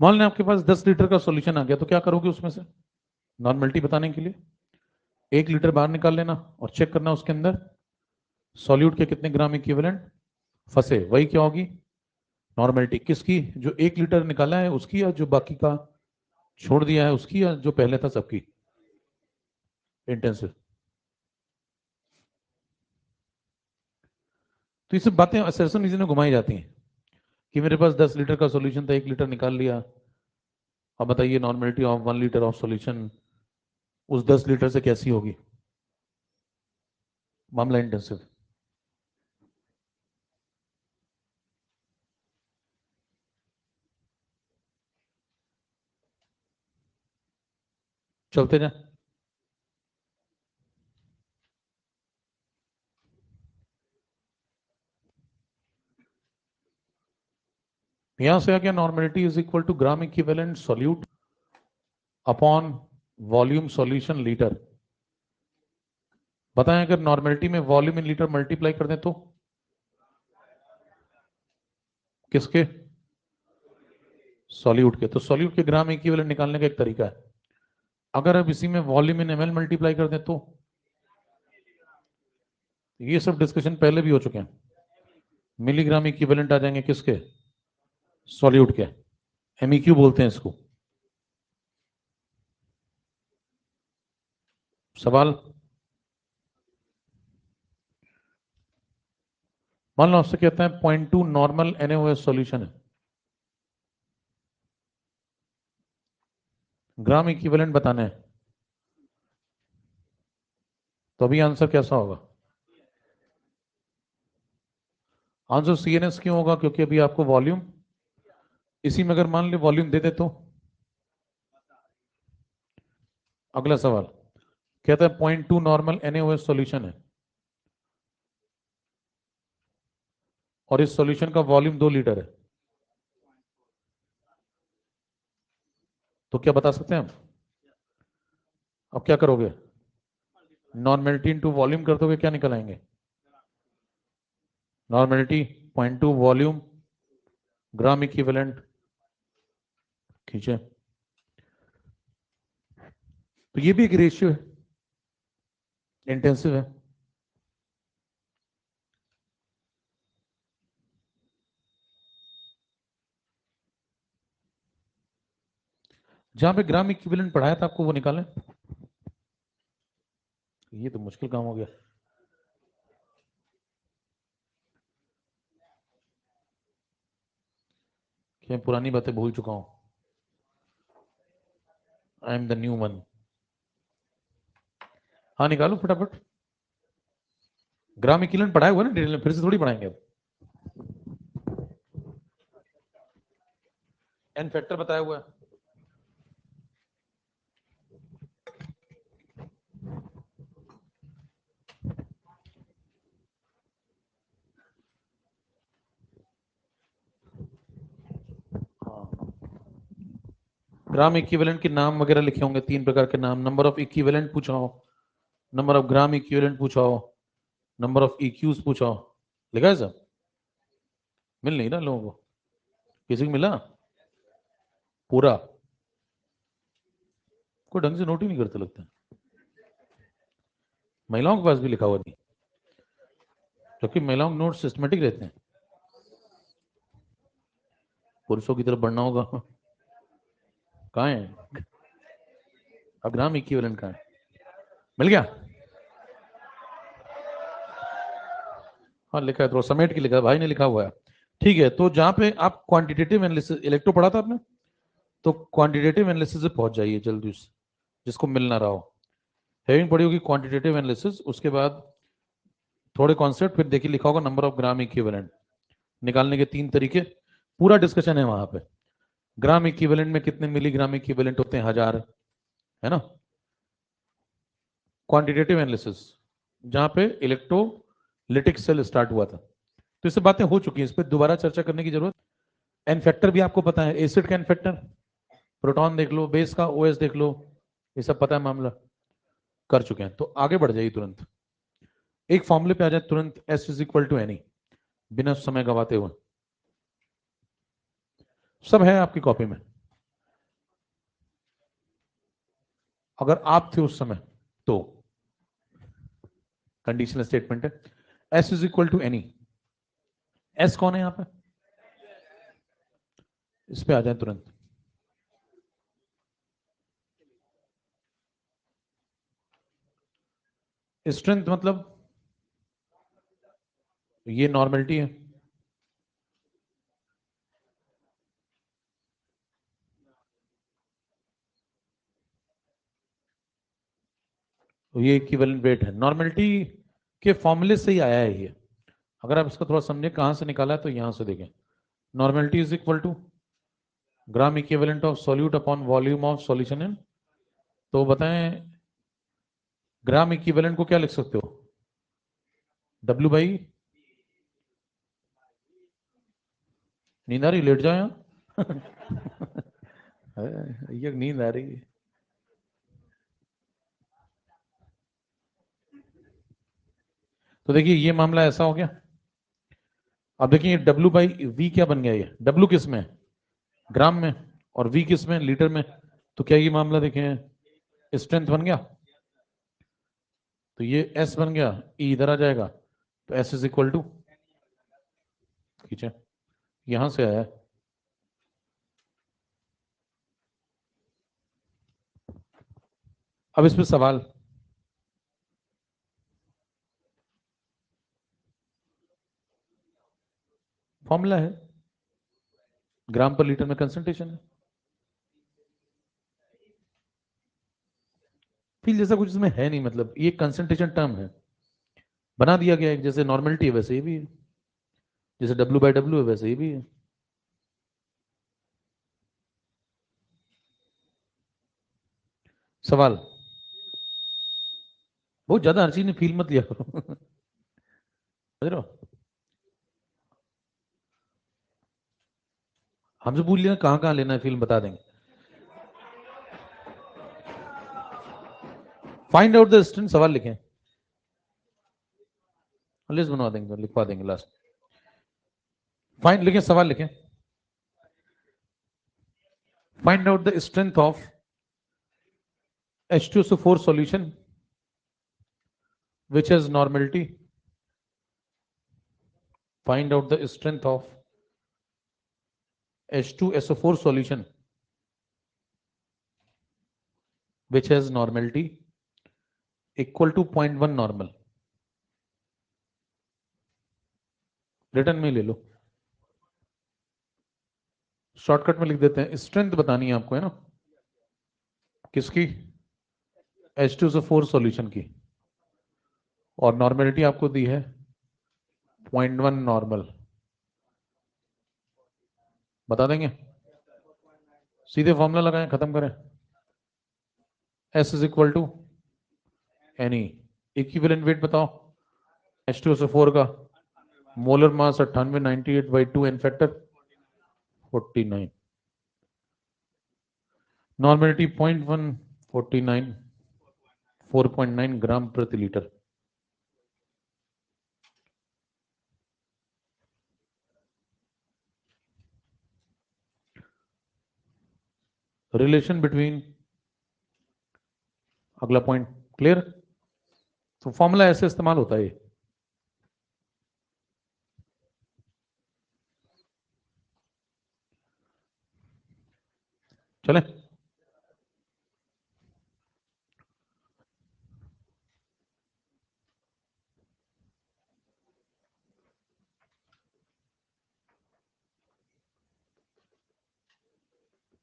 मान लें आपके पास 10 लीटर का सॉल्यूशन आ गया, तो क्या करोगे उसमें से नॉर्मेलिटी बताने के लिए? 1 लीटर बाहर निकाल लेना और चेक करना उसके अंदर सॉल्यूट के कितने ग्राम इक्विवेलेंट फंसे। वही क्या होगी नॉर्मेलिटी? किसकी? जो 1 लीटर निकाला है उसकी, या जो बाकी का छोड़ दिया है उसकी, या जो पहले था सबकी? इंटेंसिव। तो ये सब बातें सरसों नीचे में घुमाई जाती हैं कि मेरे पास 10 लीटर का सॉल्यूशन था, 1 लीटर निकाल लिया। अब बताइए normality of 1 litre of solution उस 10 लीटर से कैसी होगी? मामला इंटेंसिव। चलते जाए। यहां से आ गया normality is equal to gram equivalent solute upon volume solution litre. बताएं अगर नॉर्मेलिटी में वॉल्यूम इन लीटर मल्टीप्लाई कर दें तो किसके? सॉल्यूट के। तो सॉल्यूट के ग्राम इक्विवेलेंट निकालने का एक तरीका है। अगर अब इसी में वॉल्यूम इन एमएल मल्टीप्लाई कर दें तो, ये सब डिस्कशन पहले भी हो चुके हैं। मिलीग्राम इक्विवेलेंट आ जाएंगे किसके? सॉल्यूट के। एमईक्यू बोलते हैं इसको। सवाल? मान लो आपसे कहता है 0.2 नॉर्मल NaOH सॉल्यूशन है, ग्राम इक्विवेलेंट बताना है, तो अभी आंसर कैसा होगा? आंसर CNS क्यों होगा? क्योंकि अभी आपको वॉल्यूम, इसी में अगर मान ली वॉल्यूम दे दे तो। अगला सवाल कहता है 0.2 नॉर्मल NaOH सॉल्यूशन है और इस सॉल्यूशन का वॉल्यूम 2 लीटर है, तो क्या बता सकते हैं हम? अब क्या करोगे? नॉर्मेलिटी इंटू वॉल्यूम कर दोगे, क्या निकल आएंगे? नॉर्मेलिटी 0.2 वॉल्यूम ग्राम इक्विवेलेंट, खींचे। तो ये भी एक रेशियो है, इंटेंसिव है। जहां पे ग्राम इक्विवेलेंट पढ़ाया था आपको वो निकालें। ये तो मुश्किल काम हो गया। मैं पुरानी बातें भूल चुका हूं। I am the new one. हाँ निकालो फटाफट। ग्राम इक्विवेलेंट पढ़ाया हुआ ना डिटेल में, फिर से थोड़ी पढ़ाएंगे अब। एन फैक्टर बताया हुआ है। ग्राम इक्विवेलेंट के नाम वगैरह लिखे होंगे, 3 प्रकार के नाम। नंबर ऑफ इक्विवेलेंट पूछा हो, नंबर ऑफ ग्राम इक्विवेलेंट पूछा हो, नंबर ऑफ इक्यूज पूछा हो। लिखा है सब? मिल नहीं रहा लोगों को? किसी को मिला पूरा? कोई ढंग से नोट ही नहीं करते लगता है। महिलाओं के पास भी लिखा हुआ नहीं, क्योंकि महिलाओं के नोट सिस्टमेटिक रहते हैं। पुरुषों की तरफ बढ़ना होगा। कहाँ है अब ग्राम इक्विवेलेंट? कहाँ है? मिल गया? हाँ लिखा है, थोड़ा समेट के लिखा है, भाई ने लिखा हुआ है। ठीक है, तो जहां पे आप क्वांटिटेटिव एनालिसिस, इलेक्ट्रो पढ़ा था आपने, तो क्वांटिटेटिव एनालिसिस से पहुंच जाइए जल्दी से, जिसको मिल ना रहा हो। हेडिंग पड़ी होगी क्वांटिटेटिव एनालिसिस, उसके बाद थोड़े कॉन्सेप्ट, फिर देखिए लिखा होगा नंबर ऑफ ग्राम इक्विवेलेंट। निकालने के 3 तरीके, पूरा डिस्कशन है वहां पे। ग्राम इक्विवेलेंट में कितने मिलीग्राम इक्विवेलेंट होते हैं? 1000, है ना। क्वांटिटेटिव एनालिसिस, जहां पे इलेक्ट्रोलिटिक सेल स्टार्ट हुआ था। तो इससे बातें हो चुकी हैं, इस पर दोबारा चर्चा करने की जरूरत। एन फैक्टर भी आपको पता है, एसिड का एन फैक्टर, प्रोटॉन देख लो, बेस का ओएस देख लो, ये सब पता है मामला, कर चुके हैं। तो आगे बढ़ जाइए तुरंत, एक फॉर्मूले पे आ जाए तुरंत, S is equal to any, बिना समय गवाते हुए। सब है आपकी कॉपी में, अगर आप थे उस समय तो। कंडीशनल स्टेटमेंट है, S is equal to any. S कौन है यहां पे? इस पे आ जाए तुरंत। स्ट्रेंथ मतलब ये नॉर्मेलिटी है। तो ये इक्विवेलेंट वेट है, नॉर्मेलिटी के फॉर्मूले से ही आया है ये। अगर आप इसको थोड़ा समझे कहां से निकाला है, तो यहां से देखें। Normality is equal to gram equivalent of solute upon volume of solution in. तो बताएं ग्राम इक्विवेलेंट को क्या लिख सकते हो? डब्ल्यू बाई, नींद आ रही? लेट जाओ यहाँ। ये नींद आ रही है। तो देखिए ये मामला ऐसा हो गया। अब देखिए डब्ल्यू बाई वी क्या बन गया, ये डब्ल्यू किस में है? ग्राम में, और वी किस में? लीटर में। तो क्या ये मामला देखें स्ट्रेंथ बन गया? तो ये एस बन गया, ई इधर आ जाएगा, तो एस इज इक्वल टू, खींचे, यहां से आया। अब इस पे सवाल, फॉर्मूला है, ग्राम पर लीटर में कंसंट्रेशन है। फील जैसा कुछ इसमें है नहीं, मतलब ये कंसंट्रेशन टर्म है, बना दिया गया है। जैसे नॉर्मलिटी है वैसे ये भी है, जैसे डब्ल्यू बाई डब्ल्यू है वैसे ये भी है। सवाल, बहुत ज्यादा हर चीज ने फील मत लिया करो। समझ रहे हो? हमसे पूछ लिया कहाँ कहाँ लेना है फिल्म, बता देंगे। फाइंड आउट द स्ट्रेंथ, सवाल लिखें, लिस्ट बनवा देंगे, लिखवा देंगे लास्ट। फाइंड लिखें, सवाल लिखें। Find out the strength of H2SO4 solution which has normality. Find out the strength of H2SO4 solution which has normality equal to 0.1 normal. Return में ले लो, शॉर्टकट में लिख देते हैं। स्ट्रेंथ बतानी है आपको, है ना, किसकी? H2SO4 सॉल्यूशन की, और नॉर्मेलिटी आपको दी है 0.1 नॉर्मल। बता देंगे, सीधे फॉर्मूला लगाएं, खत्म करें। S is equal to any, equivalent weight बताओ H2SO4 का, मोलर मास 98, 98/2, एन फैक्टर 49, नॉर्मेलिटी 0.1, 49, 4.9 ग्राम प्रति लीटर। रिलेशन बिटवीन, अगला पॉइंट क्लियर। तो फॉर्मूला ऐसे इस्तेमाल होता है। चले,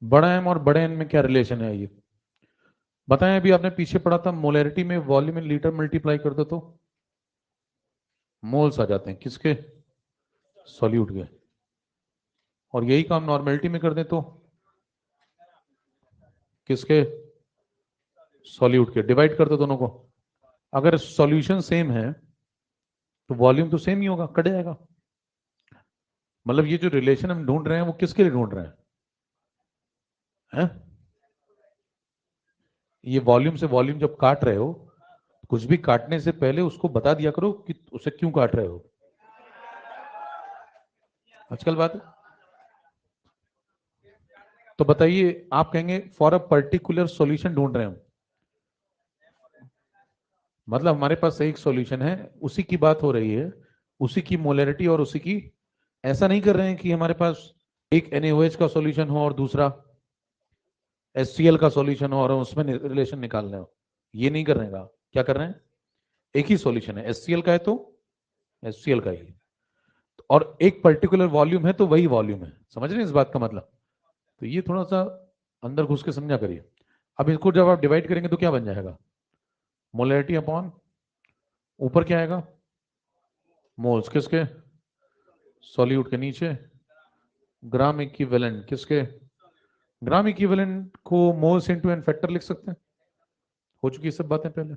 बड़ा एम और बड़े एन में क्या रिलेशन है ये बताएं। अभी आपने पीछे पढ़ा था, मोलैरिटी में वॉल्यूम इन लीटर मल्टीप्लाई कर दो तो मोल्स आ जाते हैं, किसके? सॉल्यूट के। और यही काम नॉर्मेलिटी में कर दें तो किसके? सॉल्यूट के। डिवाइड कर दो दोनों को, अगर सॉल्यूशन सेम है तो वॉल्यूम तो सेम ही होगा, कट जाएगा। मतलब ये जो रिलेशन हम ढूंढ रहे हैं वो किसके लिए ढूंढ रहे हैं? ये वॉल्यूम से वॉल्यूम जब काट रहे हो, कुछ भी काटने से पहले उसको बता दिया करो कि उसे क्यों काट रहे हो। आजकल बात है। तो बताइए, आप कहेंगे फॉर अ पर्टिकुलर सॉल्यूशन ढूंढ रहे हैं हम, मतलब हमारे पास एक सॉल्यूशन है, उसी की बात हो रही है, उसी की मोलैरिटी और उसी की। ऐसा नहीं कर रहे हैं कि हमारे पास एक NaOH का सॉल्यूशन हो और दूसरा HCl का सॉल्यूशन हो और उसमें रिलेशन निकालना हो। ये नहीं कर रहे हैं। क्या कर रहे हैं? एक ही सॉल्यूशन है, HCl का है तो HCl का ही, और एक पर्टिकुलर वॉल्यूम है तो वही वॉल्यूम है। समझ रहे हैं इस बात का मतलब? तो ये थोड़ा सा अंदर घुस के समझा करिए। अब इसको जब आप डिवाइड करेंगे तो क्या बन जाएगा? मोलैरिटी अपॉन ऊपर क्या आएगा? मोल्स किसके? सॉल्यूट के। नीचे ग्राम इक्विवेलेंट किसके? ग्राम इक्विवेलेंट को मोल्स इनटू एन फैक्टर लिख सकते हैं, हो चुकी है सब बातें पहले।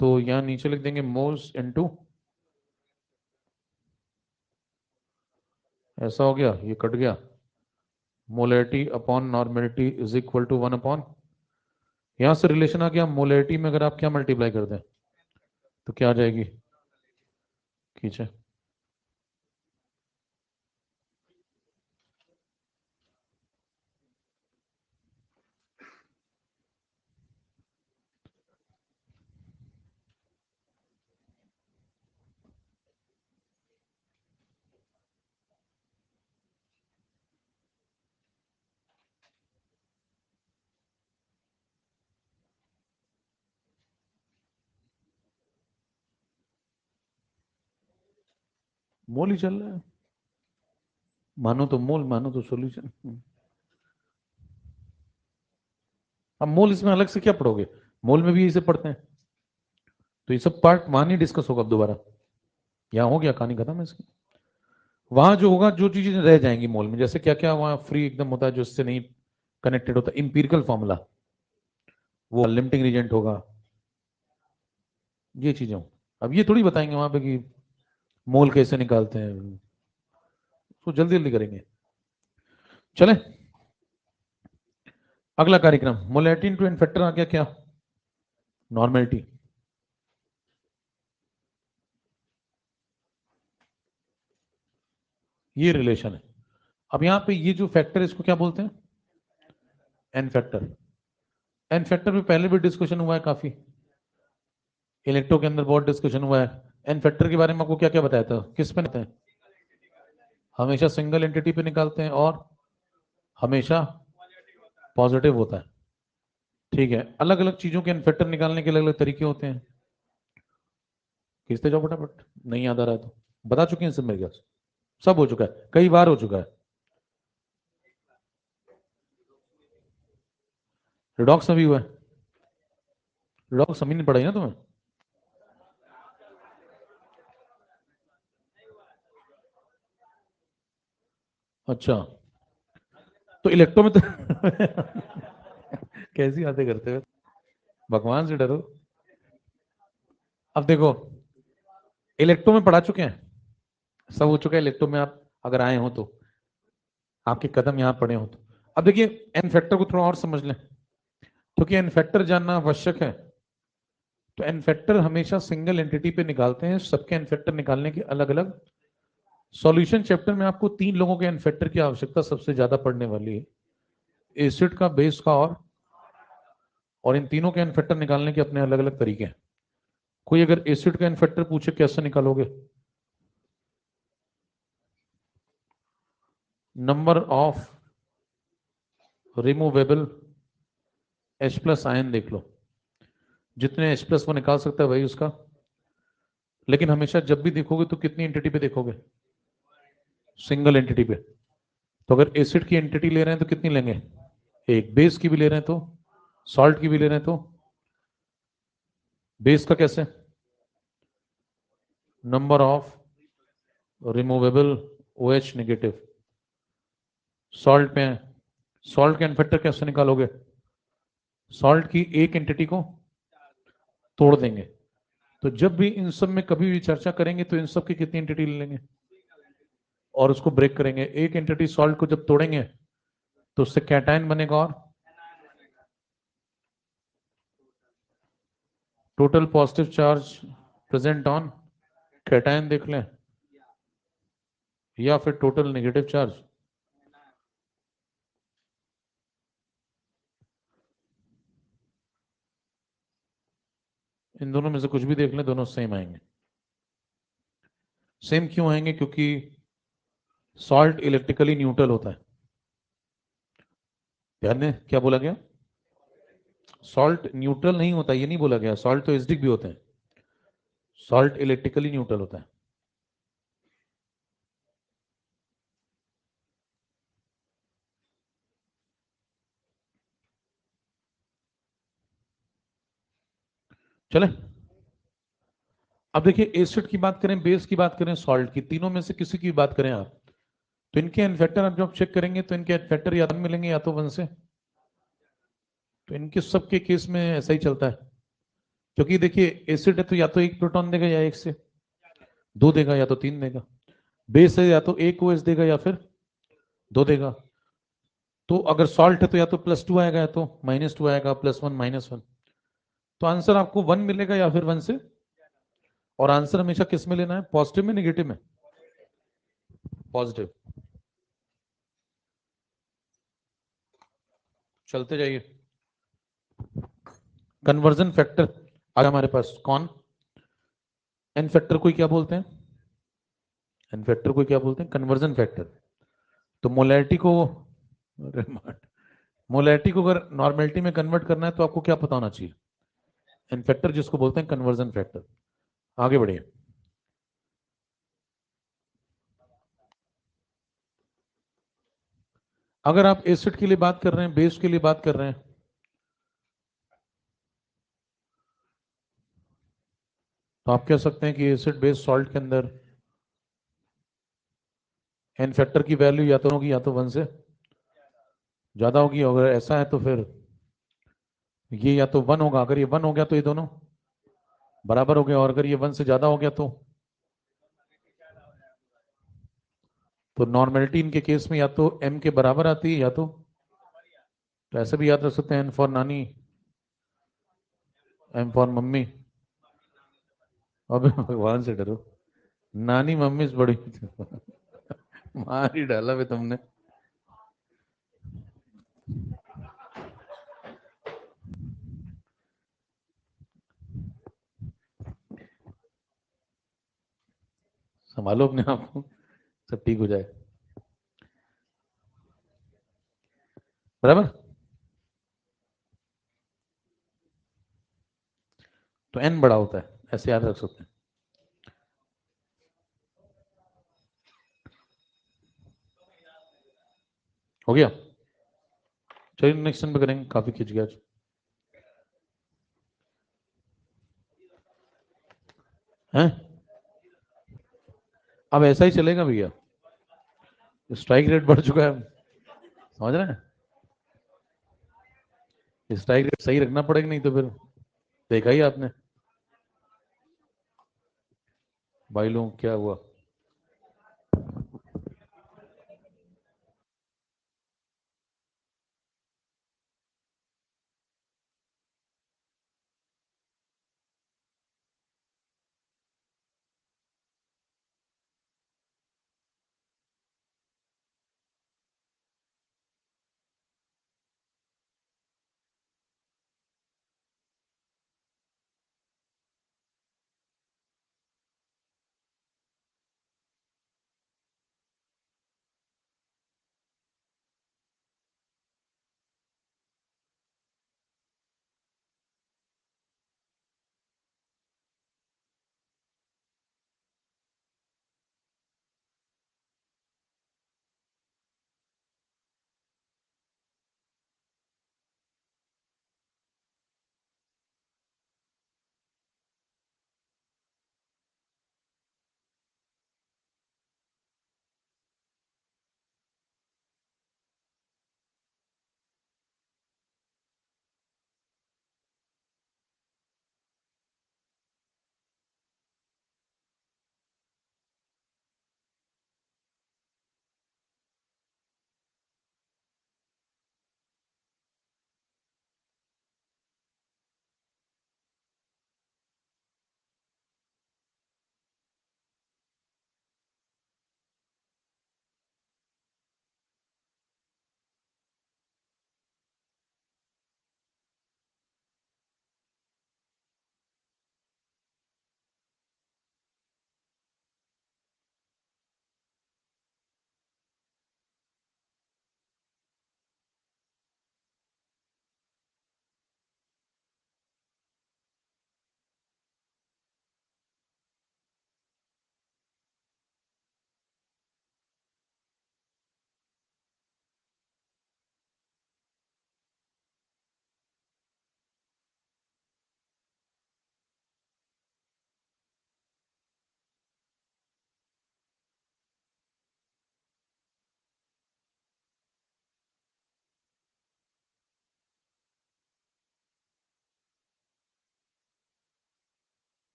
तो यहां नीचे लिख देंगे मोल्स इनटू, ऐसा हो गया, ये कट गया, molarity upon normality is equal to 1 upon, यहां से रिलेशन आ गया। मोलैरिटी में अगर आप क्या मल्टीप्लाई कर दें तो क्या आ जाएगी? खींचे, मोल ही चल रहा है, मानो तो मोल, मानो तो सॉल्यूशन। अब मोल इसमें अलग से क्या पढ़ोगे, मोल में भी इसे पढ़ते हैं। तो ये सब पार्ट वहां नहीं डिस्कस होगा अब दोबारा, यहाँ हो गया, कहानी खत्म है इसकी। वहां जो होगा, जो चीजें रह जाएंगी मोल में, जैसे क्या क्या वहां फ्री एकदम होता है जो इससे नहीं कनेक्टेड होता, इंपीरिकल फॉर्मूला, वो लिमिटिंग रीजेंट होगा, ये चीजें हो। अब ये थोड़ी बताएंगे वहां पे कि मोल कैसे निकालते हैं, तो जल्दी जल्दी करेंगे। चले, अगला कार्यक्रम, मोलैरिटी इनटू एन फैक्टर आ गया क्या? नॉर्मेलिटी। ये रिलेशन है। अब यहां पे ये जो फैक्टर है इसको क्या बोलते हैं? N factor. एन फैक्टर में पहले भी डिस्कशन हुआ है काफी, इलेक्ट्रो के अंदर बहुत डिस्कशन हुआ है। एन फैक्टर के बारे में आपको क्या क्या बताया था, किस पे निकलते हैं? हमेशा सिंगल एंटिटी पे निकालते हैं और हमेशा पॉजिटिव होता है। ठीक है, अलग अलग चीजों के इन्फेक्टर निकालने के अलग अलग तरीके होते हैं। खींचते जाओ फटाफट, नहीं याद आ रहा है तो बता चुके हैं सब मेरे ख्याल से, सब हो चुका है, कई बार हो चुका है। रिडॉक्स में भी हुआ है, रिडॉक्स समझ नहीं पड़ा ना तुम्हें। अच्छा, तो इलेक्ट्रो में तो कैसी बातें करते हो, भगवान से डरो। अब देखो, इलेक्ट्रो में पढ़ा चुके हैं, सब हो चुका है इलेक्ट्रो में, आप अगर आए हो तो आपके कदम यहाँ पड़े हो तो। अब देखिए, एन फैक्टर को थोड़ा और समझ लें, क्योंकि एन फैक्टर जानना आवश्यक है। तो एन फैक्टर हमेशा सिंगल एंटिटी पे निकालते हैं, सबके एन फैक्टर निकालने के अलग अलग सॉल्यूशन। चैप्टर में आपको 3 लोगों के एन फैक्टर की आवश्यकता सबसे ज्यादा पड़ने वाली है, एसिड का, बेस का और इन तीनों के एन फैक्टर निकालने के अपने अलग अलग तरीके हैं। कोई अगर एसिड का एन फैक्टर पूछे कैसे निकालोगे, number of removable H plus ion देख लो, जितने H प्लस वो निकाल सकता है वही उसका। लेकिन हमेशा जब भी देखोगे तो कितनी एंटिटी पे देखोगे, सिंगल एंटिटी पे। तो अगर एसिड की एंटिटी ले रहे हैं तो कितनी लेंगे, एक। बेस की भी ले रहे हैं तो, सॉल्ट की भी ले रहे हैं तो, बेस का कैसे, number of removable OH negative. Salt में, सॉल्ट के एनफेक्टर कैसे निकालोगे, सॉल्ट की एक एंटिटी को तोड़ देंगे। तो जब भी इन सब में कभी भी चर्चा करेंगे तो इन सब की कितनी एंटिटी ले लेंगे और उसको ब्रेक करेंगे। एक एंटिटी सॉल्ट को जब तोड़ेंगे तो उससे कैटायन बनेगा और total positive charge present on cation देख लें, या फिर टोटल नेगेटिव चार्ज। इन दोनों में से कुछ भी देख लें, दोनों सेम आएंगे। सेम क्यों आएंगे, क्योंकि सॉल्ट इलेक्ट्रिकली न्यूट्रल होता है। ध्यान दें क्या बोला गया, सॉल्ट न्यूट्रल नहीं होता, ये नहीं बोला गया। सॉल्ट तो एसिडिक भी होते हैं, सॉल्ट इलेक्ट्रिकली न्यूट्रल होता है। चले, अब देखिए, एसिड की बात करें, बेस की बात करें, सॉल्ट की, तीनों में से किसी की बात करें आप, तो इनके इन्फेक्टर आप जब चेक करेंगे तो इनके इन्फेक्टर या तो मिलेंगे या तो वन से। तो इनके सबके केस में ऐसा ही चलता है, क्योंकि देखिए एसिड है तो या तो एक प्रोटॉन देगा या एक से दो देगा या तो तीन देगा। बेस है या तो एक OH देगा या फिर दो देगा। तो अगर सॉल्ट है तो या तो +2 आएगा या तो -2 आएगा, +1 -1। तो आंसर आपको 1 मिलेगा या फिर 1 से। और आंसर हमेशा किस में लेना है, पॉजिटिव में नेगेटिव में, पॉजिटिव। चलते जाइए, कन्वर्जन फैक्टर आ हमारे पास कौन, एन फैक्टर को क्या बोलते हैं, एन फैक्टर को क्या बोलते हैं, कन्वर्जन फैक्टर। तो मोलैरिटी को, मोलैरिटी को अगर नॉर्मेलिटी में कन्वर्ट करना है तो आपको क्या पता होना चाहिए, एन फैक्टर, जिसको बोलते हैं कन्वर्जन फैक्टर। आगे बढ़िए, अगर आप एसिड के लिए बात कर रहे हैं, बेस के लिए बात कर रहे हैं, तो आप कह सकते हैं कि एसिड बेस सॉल्ट के अंदर एन फैक्टर की वैल्यू या तो होगी या तो 1 से ज्यादा होगी। अगर ऐसा है तो फिर ये या तो 1 होगा, अगर ये 1 हो गया तो ये दोनों बराबर हो गया, और अगर ये 1 से ज्यादा हो गया तो नॉर्मेलिटी इनके केस में या तो M के बराबर आती है या तो ऐसे भी याद रख सकते हैं, N फॉर नानी, M फॉर मम्मी। अबे भगवान से डरो, नानी मम्मी से बड़ी मार ही डाला बे तुमने। संभालो अपने आप को, सब ठीक हो जाए, बराबर। तो n बड़ा होता है, ऐसे याद रख सकते हैं। हो गया, चलिए नेक्स्ट टाइम पे करेंगे, काफी खिंच गया आज। हैं? अब ऐसा ही चलेगा भैया, स्ट्राइक रेट बढ़ चुका है, समझ रहे हैं? स्ट्राइक रेट सही रखना पड़ेगा, नहीं तो फिर देखा ही आपने भाई लोग क्या हुआ।